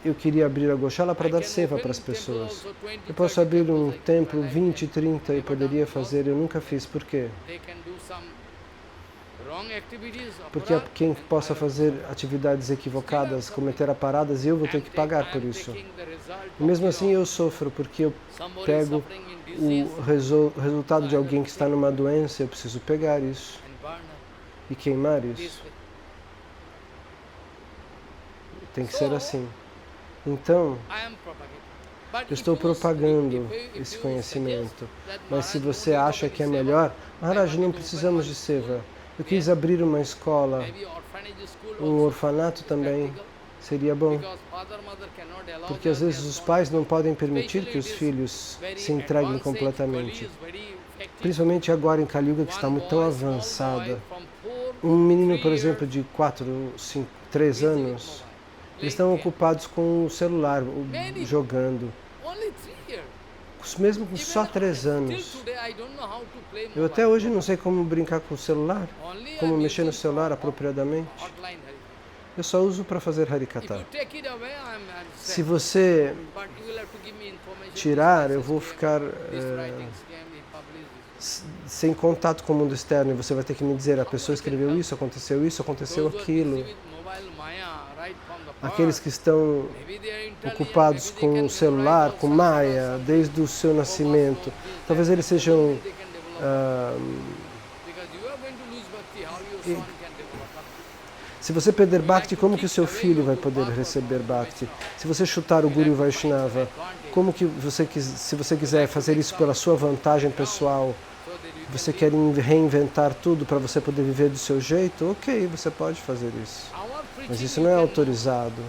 Eu queria abrir a Goshala para dar seva para as pessoas. Eu posso abrir um templo 20, 30 e poderia fazer, eu nunca fiz. Por quê? Porque quem possa fazer atividades equivocadas, cometer aparadas, e eu vou ter que pagar por isso. E mesmo assim eu sofro, porque eu pego o resultado de alguém que está numa doença, eu preciso pegar isso e queimar isso. Tem que ser assim. Então, eu estou propagando esse conhecimento. Mas se você acha que é melhor, Maharaj, não precisamos de seva. Eu quis abrir uma escola, um orfanato também, seria bom. Porque às vezes os pais não podem permitir que os filhos se entreguem completamente. Principalmente agora em Kali Yuga, que está muito tão avançada. Um menino, por exemplo, de 4, 5, 3 anos, eles estão ocupados com o celular, jogando. Mesmo com só 3 anos. Eu até hoje não sei como brincar com o celular, como mexer no celular apropriadamente. Eu só uso para fazer Harikata. Se você tirar, eu vou ficar sem contato com o mundo externo e você vai ter que me dizer, a pessoa escreveu isso, aconteceu aquilo. Aqueles que estão ocupados com o celular, com Maya, desde o seu nascimento, talvez eles sejam se você perder Bhakti, como que o seu filho vai poder receber Bhakti? Se você chutar o Guru Vaishnava, como que se você quiser fazer isso pela sua vantagem pessoal, você quer reinventar tudo para você poder viver do seu jeito? Ok, você pode fazer isso. Mas isso não é autorizado.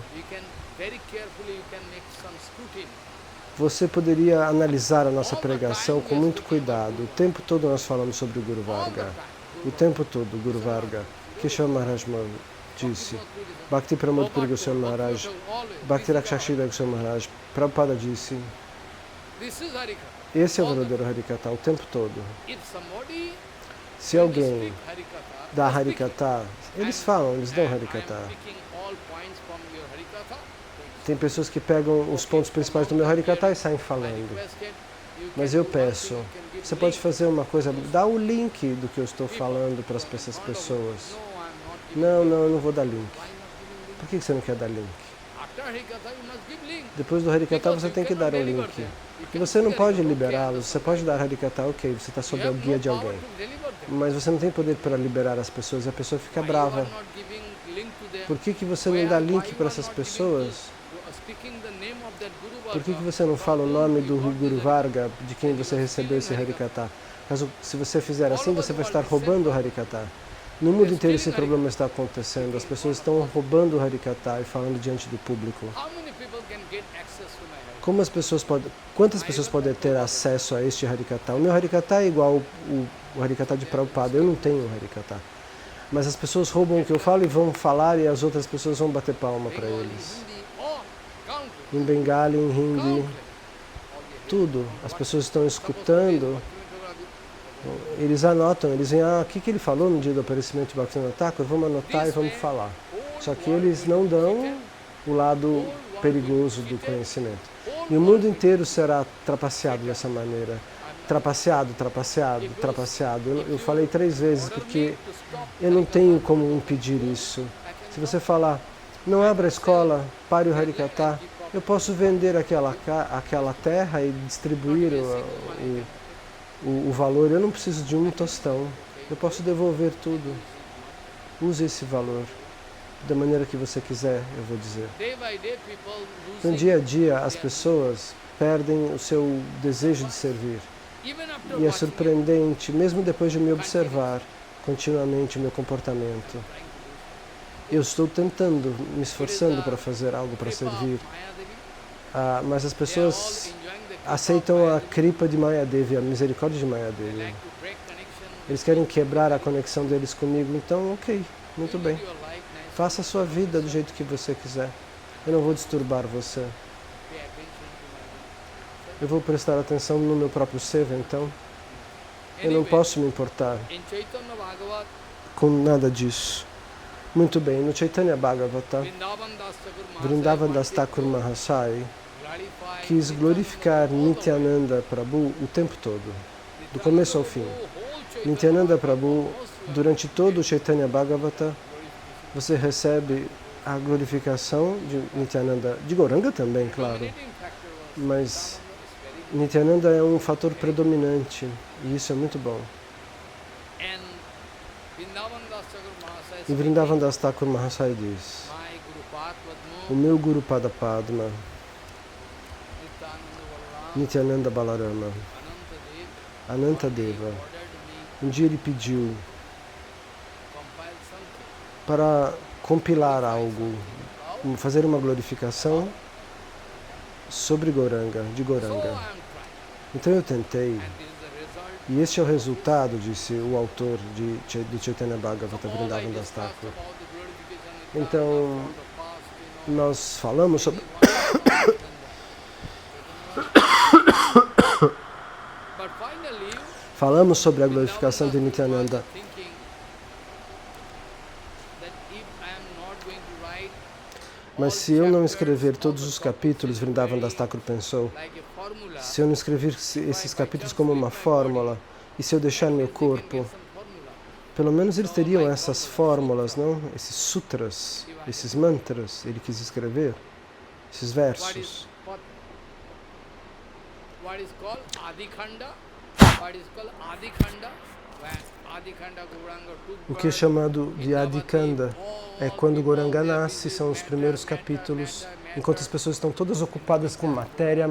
Você poderia analisar a nossa pregação com muito cuidado. O tempo todo nós falamos sobre o Guru Varga. O tempo todo, o Guru Varga. Keshava Maharaj disse. Bhakti Pramod Puri Goswami Maharaj. Bhakti Rakshakshida Goswami Maharaj. Prabhupada disse. Esse é o verdadeiro Harikata, o tempo todo. Se alguém dá Harikata, eles dão Harikata. Tem pessoas que pegam os pontos principais do meu Harikata e saem falando. Mas eu peço, você pode fazer uma coisa, dá o link do que eu estou falando para essas pessoas. Não, eu não vou dar link. Por que você não quer dar link? Depois do Harikata você tem que dar um link. E você não pode liberá-los, você pode dar Harikata, ok, você está sob a guia de alguém. Mas você não tem poder para liberar as pessoas e a pessoa fica brava. Por que você não dá link para essas pessoas? Por que você não fala o nome do Guru Varga, de quem você recebeu esse Harikata? Se você fizer assim, você vai estar roubando o Harikata. No mundo inteiro esse problema está acontecendo. As pessoas estão roubando o Harikata e falando diante do público. Quantas pessoas podem ter acesso a este Harikata? O meu Harikata é igual o Harikata de Prabhupada. Eu não tenho Harikata. Mas as pessoas roubam o que eu falo e vão falar e as outras pessoas vão bater palma para eles. Em Bengali, em Hindi, tudo. As pessoas estão escutando, eles anotam, eles dizem, o que ele falou no dia do aparecimento de Bhaktivinoda Thakur? Vamos anotar e vamos falar. Só que eles não dão o lado perigoso do conhecimento. E o mundo inteiro será trapaceado dessa maneira. Trapaceado. Eu falei 3 vezes porque eu não tenho como impedir isso. Se você falar, não abra a escola, pare o Harikata, eu posso vender aquela terra e distribuir o valor. Eu não preciso de um tostão. Eu posso devolver tudo. Use esse valor da maneira que você quiser, eu vou dizer. Então, dia a dia, as pessoas perdem o seu desejo de servir. E é surpreendente, mesmo depois de me observar continuamente o meu comportamento. Eu estou tentando, me esforçando para fazer algo, para servir. Mas as pessoas aceitam a kripa de Mayadevi, a misericórdia de Mayadevi. Eles querem quebrar a conexão deles comigo, então ok, muito bem. Faça a sua vida do jeito que você quiser. Eu não vou disturbar você. Eu vou prestar atenção no meu próprio seva, então. Eu não posso me importar com nada disso. Muito bem, no Chaitanya Bhagavata, Vrindavan Das Thakur Mahasaya quis glorificar Nityananda Prabhu o tempo todo, do começo ao fim. Nityananda Prabhu, durante todo o Chaitanya Bhagavata, você recebe a glorificação de Nityananda, de Gauranga também, claro, mas Nityananda é um fator predominante e isso é muito bom. E Vrindavan Das Thakur Mahasaya diz, o meu Guru Pada Padma, Nityananda Balarama, Anantadeva, um dia ele pediu para compilar algo, fazer uma glorificação sobre Gauranga, de Gauranga. Então eu tentei, e este é o resultado, disse o autor do Chaitanya Bhagavata, Vrindavan Das Thakur. Então, nós falamos sobre... falamos sobre a glorificação de Nityananda. Mas se eu não escrever todos os capítulos, Vrindavan Das Thakur pensou, se eu não escrever esses capítulos como uma fórmula, e se eu deixar meu corpo, pelo menos eles teriam essas fórmulas, não? Esses sutras, esses mantras, ele quis escrever, esses versos. O que é chamado de Adikanda é quando Gauranga nasce, são os primeiros capítulos, enquanto as pessoas estão todas ocupadas com matéria,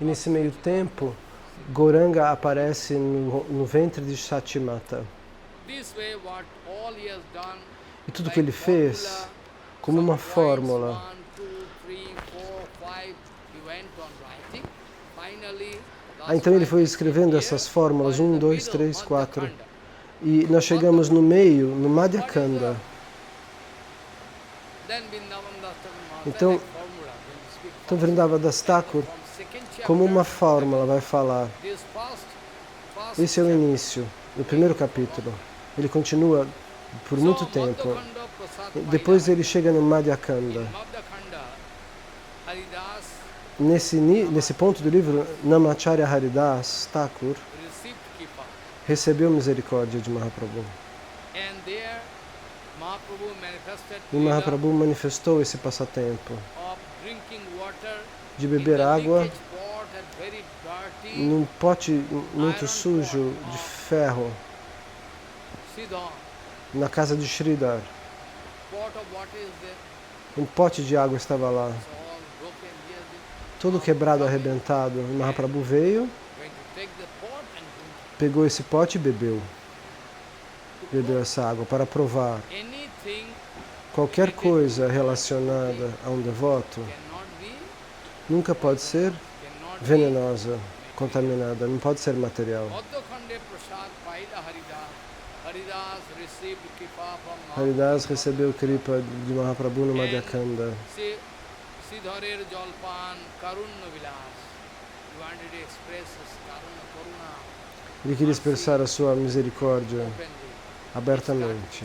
e nesse meio tempo, Gauranga aparece no ventre de Satimata. E tudo que ele fez, como uma fórmula, então ele foi escrevendo essas fórmulas, 1, 2, 3, 4, e nós chegamos no meio, no Madhyakanda. Então Vrindavan Das Thakur, como uma fórmula, vai falar, esse é o início, o primeiro capítulo, ele continua por muito tempo, depois ele chega no Madhyakanda. Nesse ponto do livro, Namacharya Haridas Thakur recebeu misericórdia de Mahaprabhu. E Mahaprabhu manifestou esse passatempo de beber água num pote muito sujo de ferro na casa de Sridhar. Um pote de água estava lá, todo quebrado, arrebentado. Mahaprabhu veio, pegou esse pote e bebeu essa água para provar. Qualquer coisa relacionada a um devoto nunca pode ser venenosa, contaminada, não pode ser material. Haridas recebeu kripa de Mahaprabhu no Madhyakanda. Ele queria expressar a sua misericórdia abertamente.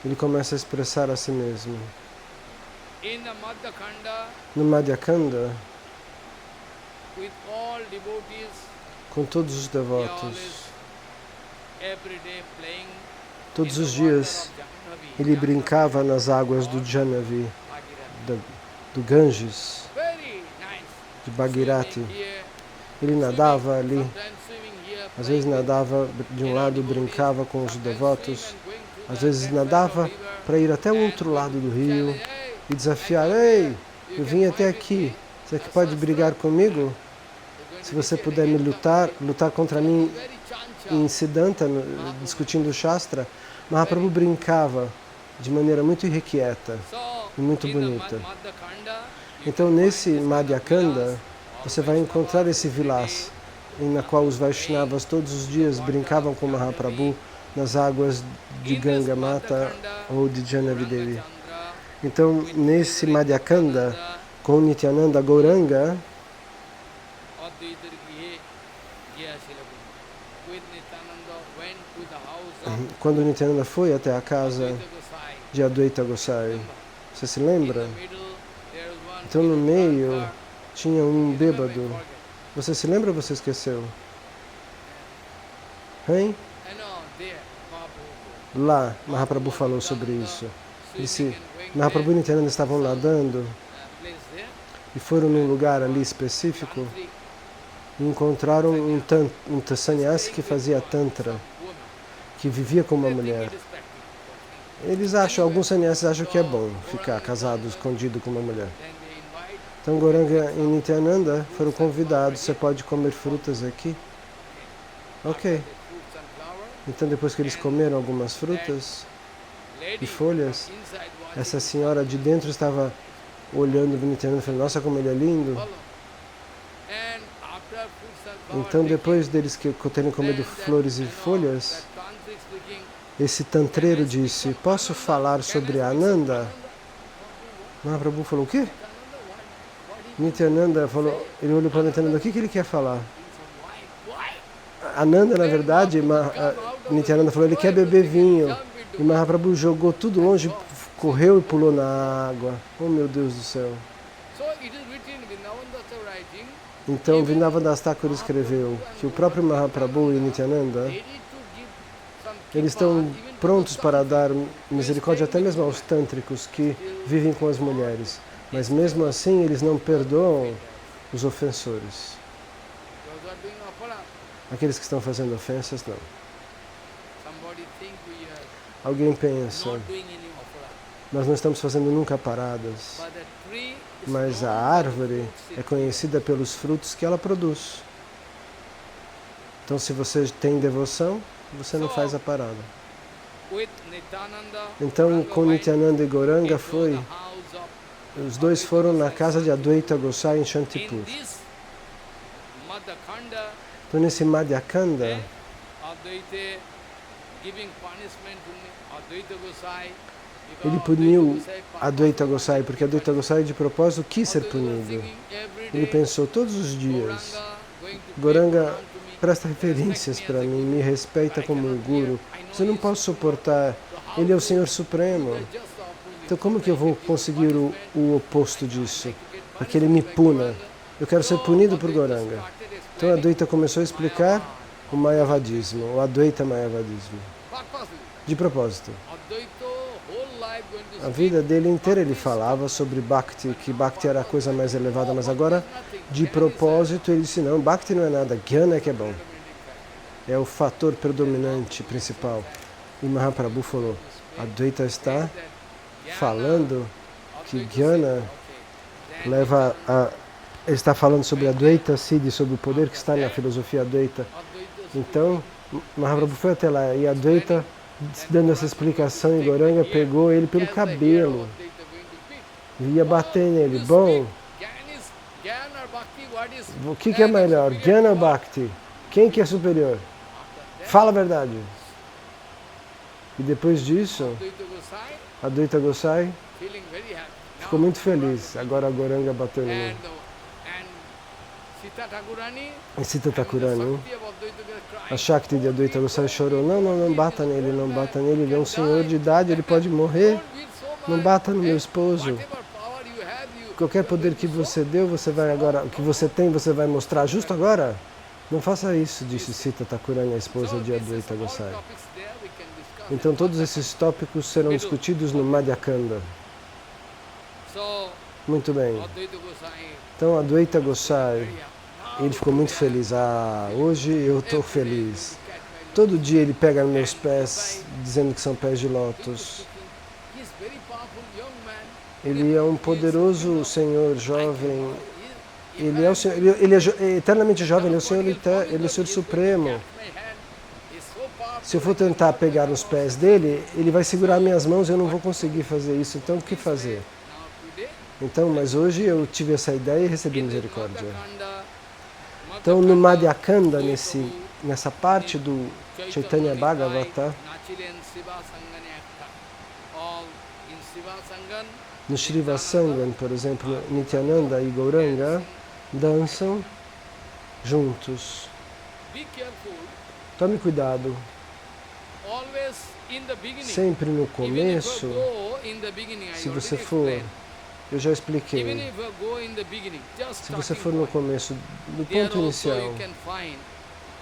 Ele começa a expressar a si mesmo. in the Madhya Khanda, no Madhya Khanda, with all devotees, com todos os he devotos, always, every day playing todos in os the water dias of Jahnavi, ele brincava nas águas do Jahnavi, do Ganges, very nice. de Bhagirati. Swimming here, Ele nadava ali, sometimes swimming here, às vezes playing with nadava de um lado, brincava com os devotos, às vezes nadava para ir até o outro lado do rio e desafiar: ei, eu vim até aqui, você que pode brigar comigo? Se você puder me lutar contra mim em Siddhanta, discutindo Shastra. Mahaprabhu brincava de maneira muito irrequieta e muito bonita. Então, nesse Madhya Khanda, você vai encontrar esse vilas, na qual os Vaishnavas todos os dias brincavam com Mahaprabhu nas águas de Ganga Mata ou de Jahnavi Devi. Então, nesse Madhya Khanda, com Nityananda Gauranga, quando Nityananda foi até a casa de Advaita Gosai, você se lembra? Então no meio tinha um bêbado. Você se lembra ou você esqueceu? Hein? Lá, Mahaprabhu falou sobre isso. Disse, Mahaprabhu e Nityananda estavam nadando e foram num lugar ali específico e encontraram um sannyasi que fazia tantra, que vivia com uma mulher. Alguns sannyasis acham que é bom ficar casado, escondido com uma mulher. Então Gauranga e Nityananda foram convidados: você pode comer frutas aqui? Ok. Então depois que eles comeram algumas frutas e folhas, essa senhora de dentro estava olhando o Nityananda e falando: nossa, como ele é lindo. Então depois deles terem comido flores e folhas, esse tantreiro disse: posso falar sobre Ananda? Mahaprabhu falou: o quê? Nityananda falou, ele olhou para Nityananda: o que ele quer falar? Ananda, na verdade, Nityananda falou: ele quer beber vinho. E Mahaprabhu jogou tudo longe, correu e pulou na água. Oh, meu Deus do céu. Então Vrindavan Das Thakur escreveu que o próprio Mahaprabhu e Nityananda, eles estão prontos para dar misericórdia até mesmo aos tântricos que vivem com as mulheres. Mas mesmo assim eles não perdoam os ofensores. Aqueles que estão fazendo ofensas, não. Alguém pensa: nós não estamos fazendo nunca paradas, mas a árvore é conhecida pelos frutos que ela produz. Então, se você tem devoção, você não faz a parada. Então, com Nityananda e Gauranga os dois foram na casa de Advaita Gosai em Shantipur. Então, nesse Madhya Khanda, ele puniu Advaita Gosai, porque Advaita Gosai de propósito quis ser punido. Ele pensou todos os dias: Gauranga presta referências para mim, me respeita como um guru. Eu não posso suportar, ele é o Senhor Supremo. Então como que eu vou conseguir o oposto disso? Para que ele me puna. Eu quero ser punido por Gauranga. Então a Advaita começou a explicar o Mayavadismo, o Advaita Mayavadismo. De propósito. A vida dele inteira ele falava sobre Bhakti, que Bhakti era a coisa mais elevada, mas agora, de propósito, ele disse: não, Bhakti não é nada, Jnana é que é bom. É o fator predominante, principal. E Mahaprabhu falou: Advaita está falando que Jnana leva a... Ele está falando sobre Advaita Siddhi, sobre o poder que está na filosofia Advaita. Então, Mahaprabhu foi até lá e Advaita, dando essa explicação, e Gauranga pegou ele pelo cabelo e ia bater nele. Bom, o que é melhor, Jnana ou Bhakti? Quem que é superior? Fala a verdade. E depois disso, Advaita Gosai ficou muito feliz. Agora a Gauranga bateu nele. E Sita Thakurani, a Shakti de Advaita Gosai, chorou: não bata nele, não bata nele, ele é um senhor de idade, ele pode morrer, não bata no meu esposo. qualquer poder que você deu, você vai agora, o que você tem, você vai mostrar justo agora? Não faça isso, disse Sita Thakurani, a esposa de Advaita Gosai. Então todos esses tópicos serão discutidos no Madhyakanda. Muito bem. Então Advaita Gosai, ele ficou muito feliz. Ah, hoje eu estou feliz. Todo dia ele pega meus pés, dizendo que são pés de lótus. Ele é um poderoso senhor jovem. Ele é, o senhor, ele é eternamente jovem, ele é o Senhor, ele é o Senhor Supremo. Se eu for tentar pegar nos pés dele, ele vai segurar minhas mãos e eu não vou conseguir fazer isso. Então o que fazer? Então, mas hoje eu tive essa ideia e recebi misericórdia. Então no Madhyakanda, nessa parte do Chaitanya Bhagavata, no Srivasangan, por exemplo, Nityananda e Gauranga dançam juntos. Tome cuidado. Sempre no começo, se você for, eu já expliquei, se você for no começo, no ponto inicial,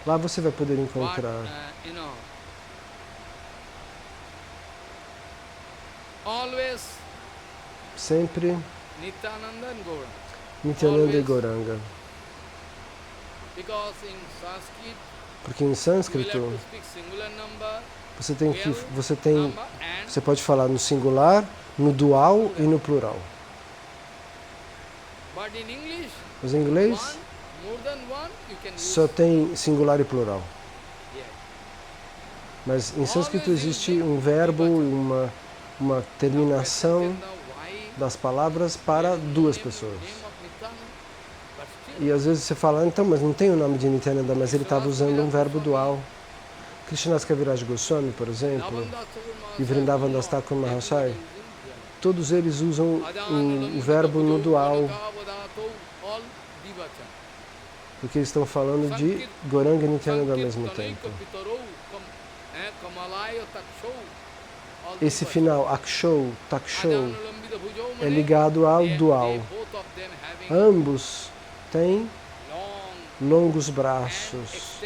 lá você vai poder encontrar sempre Nityananda e Gauranga. Porque em sânscrito você pode falar no singular, no dual e no plural. Mas em inglês só tem singular e plural. Mas em sânscrito existe um verbo e uma terminação das palavras para duas pessoas. E às vezes você fala, então, mas não tem o nome de Nityananda, mas ele estava usando um verbo dual. Krishnadas Kaviraj Goswami, por exemplo, e Vrindavan Das Thakur Mahasaya, todos eles usam o verbo no dual, porque eles estão falando de Gauranga e Nityananda ao mesmo tempo. Esse final, Akshou, Takshou, é ligado ao dual. Ambos têm longos braços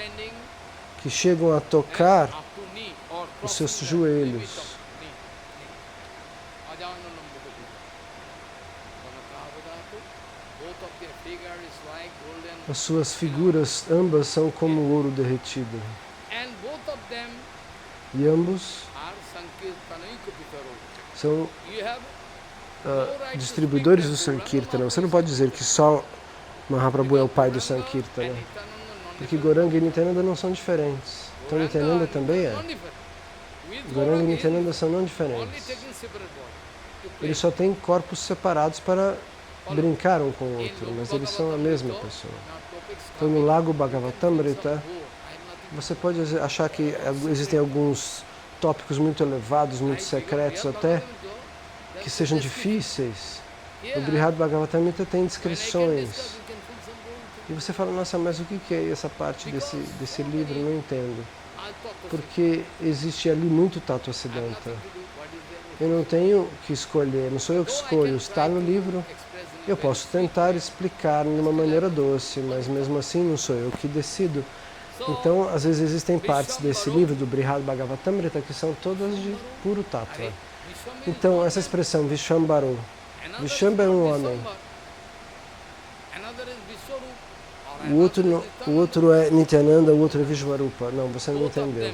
que chegam a tocar os seus joelhos. As suas figuras, ambas são como ouro derretido. E ambos são distribuidores do Sankirtana. Você não pode dizer que só Mahaprabhu é o pai do Sankirtana, porque Gauranga e Nityananda não são diferentes. Então Nityananda também é. Gauranga e Nityananda são não diferentes. Eles só têm corpos separados para brincar um com o outro, mas eles são a mesma pessoa. Então no Lago Bhagavatamrita, você pode achar que existem alguns tópicos muito elevados, muito secretos até, que sejam difíceis. O Brihad Bhagavatamrita tem descrições. E você fala, nossa, mas o que é essa parte desse livro? Não entendo. Porque existe ali muito Tattva Siddhanta. Eu não tenho que escolher, não sou eu que escolho, está no livro. Eu posso tentar explicar de uma maneira doce, mas mesmo assim não sou eu que decido. Então, às vezes existem partes desse livro, do Brihad Bhagavatamrita, que são todas de puro Tattva. Então, essa expressão, Vishwambaro, Vishwambaro é um homem. O outro é Nityananda, o outro é Vishwarupa. Não, você não entendeu.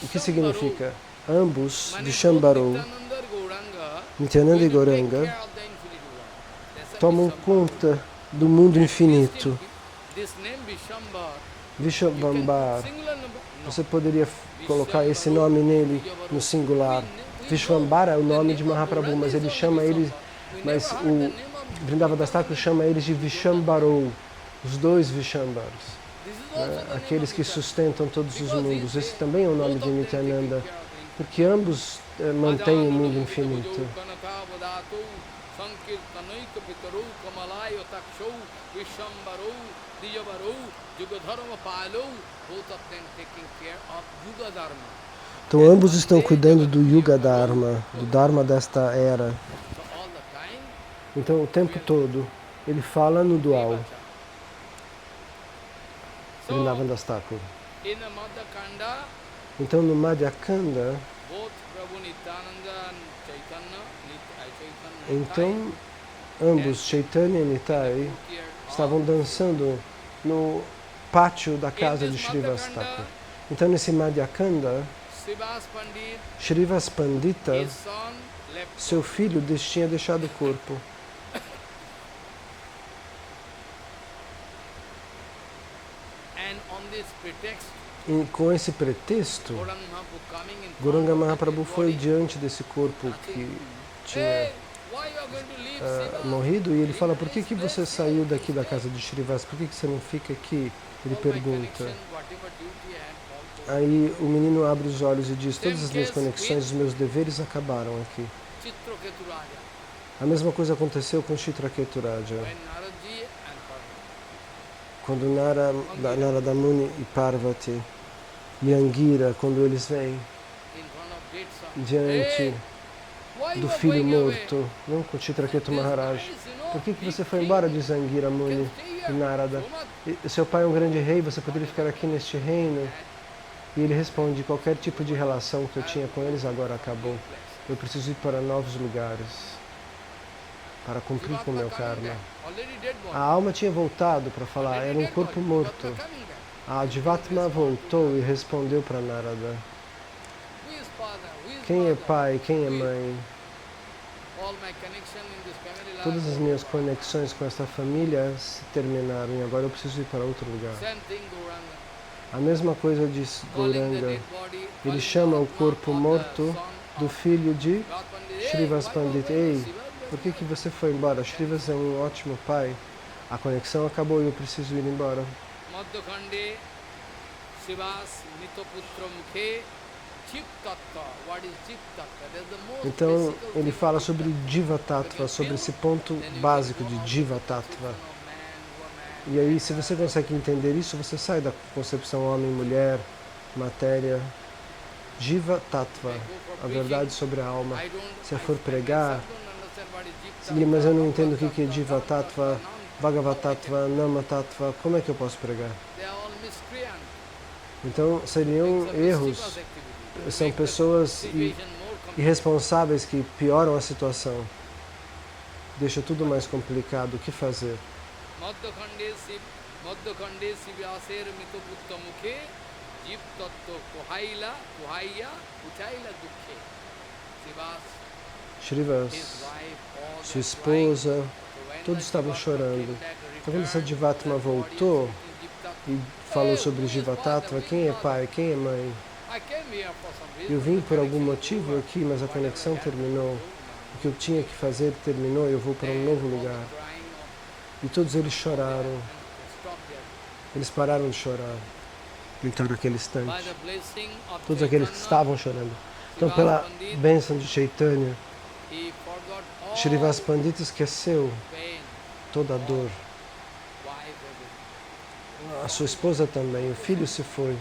O que significa? Ambos, Vishwambaro, Nityananda e Gauranga, tomam conta do mundo infinito. Vishwambar, você poderia colocar esse nome nele no singular. Vishwambara é o nome de Mahaprabhu, mas ele chama ele, mas o Vrindavan Das Thakur chama eles de Vishwambaro, os dois Vishwambaros, né? Aqueles que sustentam todos os mundos. Esse também é o nome de Nityananda, porque ambos mantêm o mundo infinito. Então ambos estão cuidando do Yuga Dharma, do Dharma desta era. Então, o tempo todo, ele fala no dual. Vrindavan Das Thakur. In the Madhya-kanda, Então, no Madhyakanda, both Prabhu Nityananda and Chaitanya, então, ambos, Chaitanya e Nitai, estavam dançando no pátio da casa de Srivas Thakur. Então, nesse Madhyakanda, Srivas Pandita, seu filho, tinha deixado o corpo. E com esse pretexto, Gauranga Mahaprabhu foi diante desse corpo que tinha morrido e ele fala: por que você saiu daqui da casa de Srivas? Por que você não fica aqui? Ele pergunta. Aí o menino abre os olhos e diz: todas as minhas conexões, os meus deveres acabaram aqui. A mesma coisa aconteceu com Chitraketu Raja. Quando Narada Muni e Parvati e Angira, quando eles vêm diante do filho morto, não com Chitraketu Maharaj, por que você foi embora, diz Angira Muni e Narada? Seu pai é um grande rei, você poderia ficar aqui neste reino? E ele responde: qualquer tipo de relação que eu tinha com eles agora acabou. Eu preciso ir para novos lugares para cumprir com o meu karma. A alma tinha voltado para falar, era um corpo morto. A Jivatma voltou e respondeu para Narada: quem é pai, quem é mãe? Todas as minhas conexões com esta família se terminaram e agora eu preciso ir para outro lugar. A mesma coisa diz Gauranga. Ele chama o corpo morto do filho de Srivas Pandita. Ei, por que você foi embora? Srivas é um ótimo pai. A conexão acabou e eu preciso ir embora. Então, ele fala sobre Jiva Tattva, sobre esse ponto básico de Jiva Tattva. E aí, se você consegue entender isso, você sai da concepção homem-mulher, matéria. Jiva Tattva, a verdade sobre a alma. Se eu for pregar, mas eu não entendo o que é Jiva Tattva, Bhagavad Tattva, Nama Tattva, como é que eu posso pregar? Então, seriam erros, são pessoas irresponsáveis que pioram a situação. Deixa tudo mais complicado, o que fazer? Srivas, sua esposa, todos estavam chorando. Então, quando essa Jivatma voltou e falou sobre Jiva Tattva, quem é pai, quem é mãe? Eu vim por algum motivo aqui, mas a conexão terminou. O que eu tinha que fazer terminou, eu vou para um novo lugar. E todos eles choraram. Eles pararam de chorar. Então, naquele instante, todos aqueles que estavam chorando. Então, pela bênção de Chaitanya, Srivas Pandita esqueceu toda a dor. A sua esposa também, o filho se foi.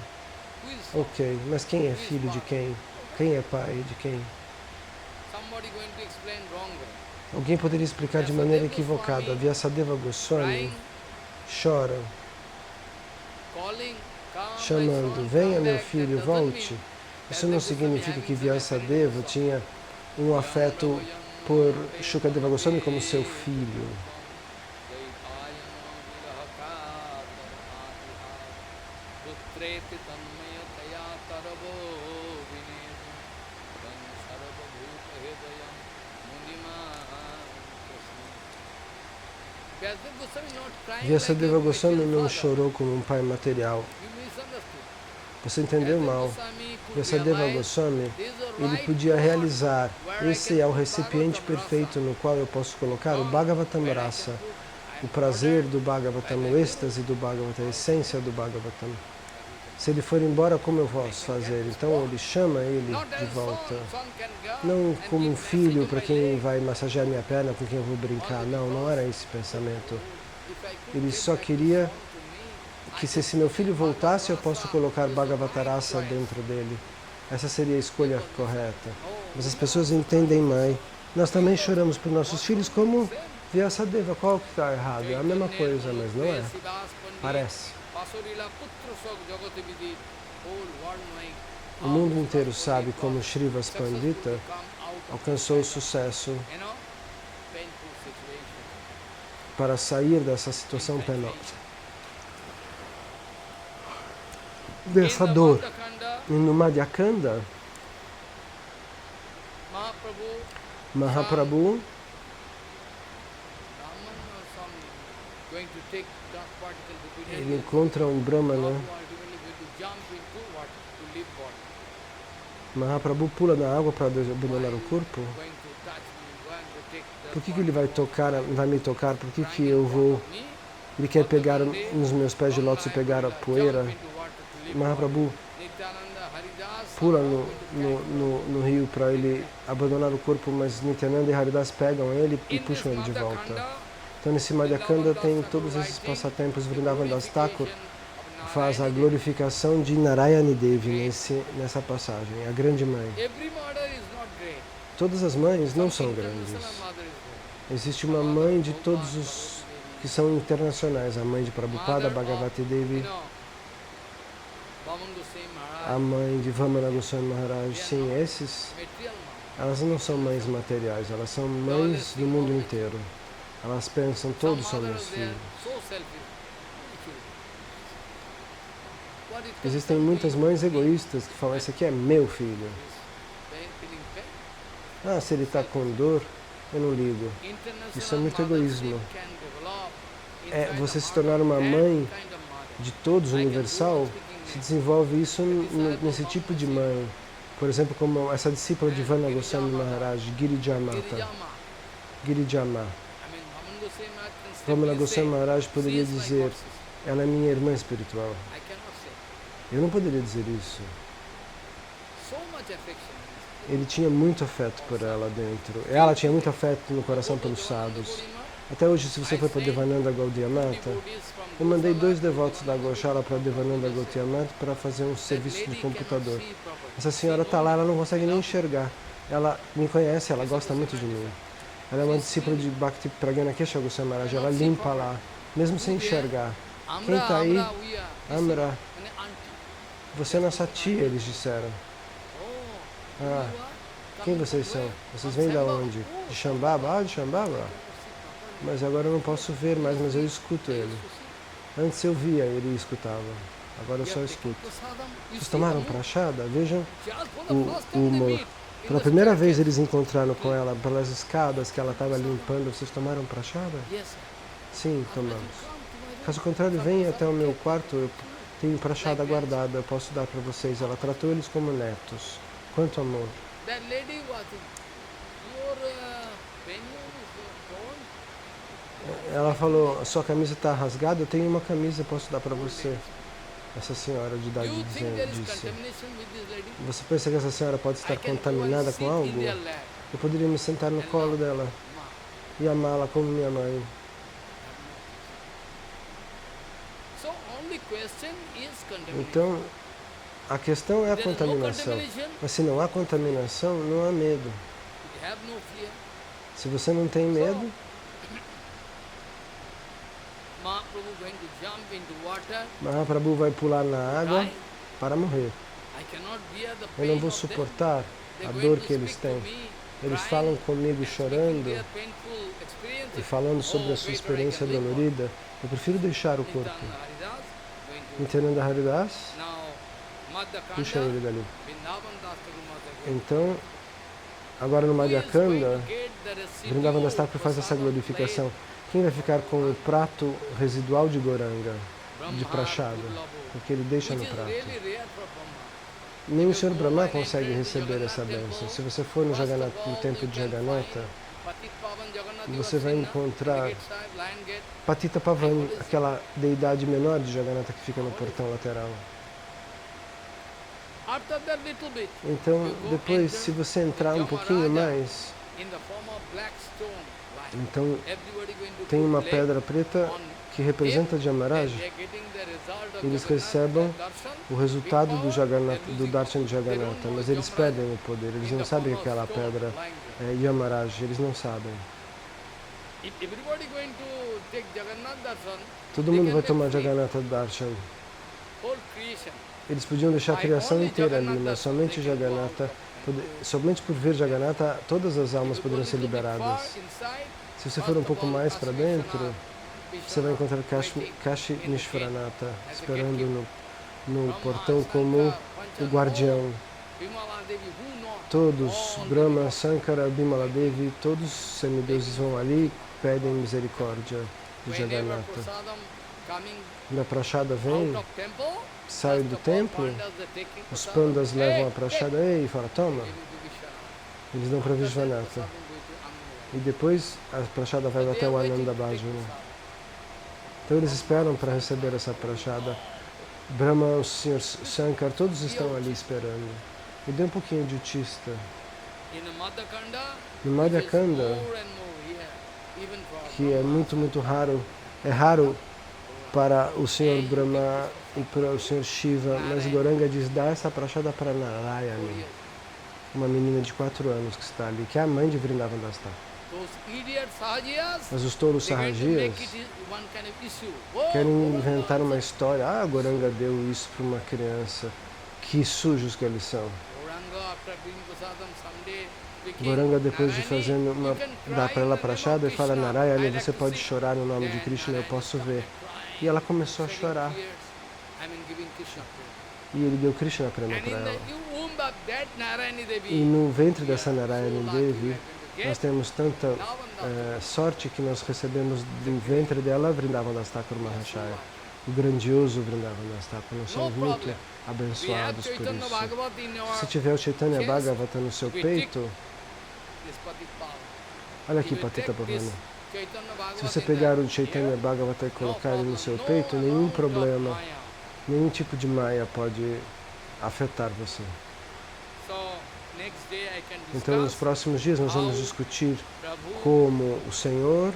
Ok, mas quem é filho de quem? Quem é pai de quem? Alguém poderia explicar de maneira equivocada. Vyasadeva Goswami chora, chamando: venha meu filho, volte. Isso não significa que Vyasadeva tinha um afeto por Shukadeva Goswami como seu filho. Vyasadeva Goswami não chorou como um pai material. Você entendeu mal. Vyasadeva Goswami, ele podia realizar. Esse é o recipiente perfeito no qual eu posso colocar o Bhagavatam Rasa, o prazer do Bhagavatam, o êxtase do Bhagavatam, a essência do Bhagavatam. Se ele for embora, como eu posso fazer? Então ele chama ele de volta. Não como um filho para quem vai massagear minha perna, com quem eu vou brincar. Não, não era esse pensamento. Ele só queria que se esse meu filho voltasse, eu posso colocar Bhagavatarasa dentro dele. Essa seria a escolha correta. Mas as pessoas entendem mais. Nós também choramos por nossos filhos como Vyasadeva, qual que está errado? É a mesma coisa, mas não é. Parece. O mundo inteiro sabe como Shrivas Pandita alcançou o sucesso para sair dessa situação penosa, dessa dor. E no Madhyakanda, Mahaprabhu ele encontra um Brahmana. Mahaprabhu pula na água para abandonar o corpo. Por que ele vai me tocar? Por que eu vou... Ele quer pegar nos meus pés de lótus e pegar a poeira. Mahaprabhu pula no rio para ele abandonar o corpo, mas Nityananda e Haridas pegam ele e puxam ele de volta. Então nesse Madhyakanda tem todos esses passatempos. Vrindavan Das Thakur faz a glorificação de Narayani Devi nessa passagem, a grande mãe. Todas as mães não são grandes. Existe uma mãe de todos os que são internacionais, a mãe de Prabhupada, Bhagavati Devi, a mãe de Vamana Goswami Maharaj. Sim, elas não são mães materiais, elas são mães do mundo inteiro. Elas pensam, todos são meus filhos. Existem muitas mães egoístas que falam, esse aqui é meu filho. Ah, se ele está com dor, eu não ligo. Isso é muito egoísmo. É você se tornar uma mãe de todos, universal, se desenvolve isso nesse tipo de mãe. Por exemplo, como essa discípula de Vana Goswami Maharaj, Girijamata. Girijama. Vamana Goswami Maharaj poderia dizer, ela é minha irmã espiritual. Eu não poderia dizer isso. Ele tinha muito afeto por ela dentro. Ela tinha muito afeto no coração pelos sadhus. Até hoje, se você for para Devananda Gaudiya Mata, eu mandei 2 devotos da Goshala para Devananda Gaudiya Mata para fazer um serviço de computador. Essa senhora está lá, ela não consegue nem enxergar. Ela me conhece, ela gosta muito de mim. Ela é uma discípula de Bhakti Pragyana Kesha Goswami Maharaj. Ela limpa lá, mesmo sem enxergar. Quem está aí? Amra. Você é nossa tia, eles disseram. Ah, quem vocês são? Vocês vêm de onde? De Shambhava? Ah, de Shambhava? Mas agora eu não posso ver mais, mas eu escuto ele. Antes eu via ele e escutava. Agora eu só escuto. Vocês tomaram prachada? Vejam o humor. Pela primeira vez eles encontraram com ela pelas escadas que ela estava limpando. Vocês tomaram prachada? Sim, tomamos. Caso contrário, venham até o meu quarto. Eu tenho prachada guardada, eu posso dar para vocês. Ela tratou eles como netos. Quanto amor. Ela falou, a sua camisa está rasgada, eu tenho uma camisa, posso dar para você. Essa senhora de idade disse. Você pensa que essa senhora pode estar contaminada com algo? Eu poderia me sentar no colo dela e amá-la como minha mãe. Então, a questão é a contaminação. Mas se não há contaminação, não há medo. Se você não tem medo, Mahaprabhu vai pular na água para morrer. Eu não vou suportar a dor que eles têm. Eles falam comigo chorando e falando sobre a sua experiência dolorida. Eu prefiro deixar o corpo. Nityananda Haridas, puxa ele dali. Então, agora no Madhyakanda, Vrindavan Das Thakur faz essa glorificação. Quem vai ficar com o prato residual de Goranga, de prachada? Porque ele deixa no prato. Nem o Sr. Brahma consegue receber essa bênção. Se você for no templo de Jagannatha, você vai encontrar Patita Pavan, aquela deidade menor de Jagannatha que fica no portão lateral. Então, depois, se você entrar um pouquinho mais, então tem uma pedra preta que representa Jamaraja. Eles recebem o resultado do Darshan de Jagannatha, mas eles perdem o poder. Eles não sabem que aquela pedra é Yamaraja, eles não sabem. If everybody going to take Jagannath darshan, Todo mundo vai tomar Jagannatha Darshan. whole creation. Eles podiam deixar a criação inteira ali, mas somente Jagannatha, somente por vir Jagannatha, todas as almas poderiam ser liberadas. Se você for um pouco mais para dentro, você vai encontrar Kashi Nishvaranatha esperando no portão como o guardião. Todos, Brahma, Sankara, Bimala Devi, todos os semideuses vão ali e pedem misericórdia de Jagannatha. Quando a prashada vem, sai do templo, os pandas levam a prashada e falam, toma. Eles dão para Vishvanatha. E depois a prashada vai até o Ananda Bhajana. Então eles esperam para receber essa prashada. Brahma, o Sr. Shankar, todos estão ali esperando. Me dê um pouquinho de utista. No Madhyakanda, que é muito raro, é raro para o Sr. Brahma e para o Sr. Shiva, mas Gauranga diz, dá essa prashada para Narayani, uma menina de 4 anos que está ali, que é a mãe de Vrindavan Dasta. Mas os touros Sahajias querem inventar uma história. Ah, Gauranga deu isso para uma criança. Que sujos que eles são. Gauranga, depois de dá para ela prashada e fala, Narayani, você pode chorar no nome de Krishna, eu posso ver. E ela começou a chorar. E ele deu Krishna Prema para ela. E no ventre dessa Narayani Devi, nós temos tanta sorte que nós recebemos do ventre dela Vrindavan Das Thakur Mahashaya, o grandioso Vrindavan Das Thakur. Nós somos muito abençoados por isso. Se tiver o Chaitanya Bhagavata no seu peito, olha aqui, Patita Pavana. Se você pegar o Chaitanya Bhagavata e colocar ele no seu peito, nenhum problema, nenhum tipo de Maya pode afetar você. Então, nos próximos dias, nós vamos discutir como o Senhor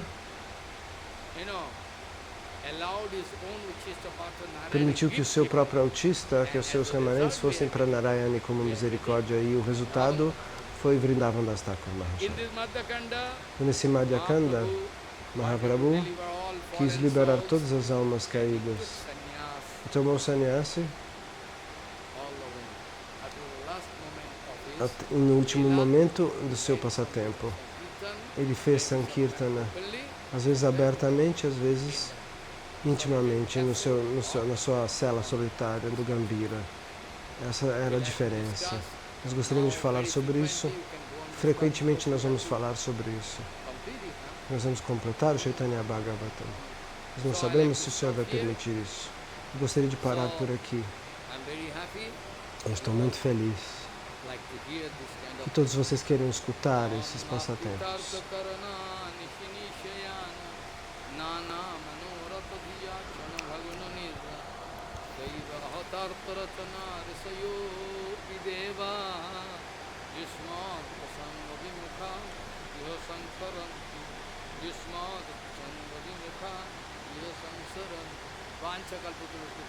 permitiu que o seu próprio autista, que os seus remanentes fossem para Narayani como misericórdia, e o resultado foi Vrindavan Das Thakur Mahashaya. Nesse Madhyakanda, Mahaprabhu quis liberar todas as almas caídas e tomou o sannyasi no último momento do seu passatempo. Ele fez Sankirtana, às vezes abertamente, às vezes intimamente, na sua cela solitária do Gambhira. Essa era a diferença. Nós gostaríamos de falar sobre isso. Frequentemente nós vamos falar sobre isso. Nós vamos completar o Chaitanya Bhagavatam. Nós não sabemos se o Senhor vai permitir isso. Eu gostaria de parar por aqui. Eu estou muito feliz que todos vocês queiram escutar esses passatempos. Vancha kalpatarusya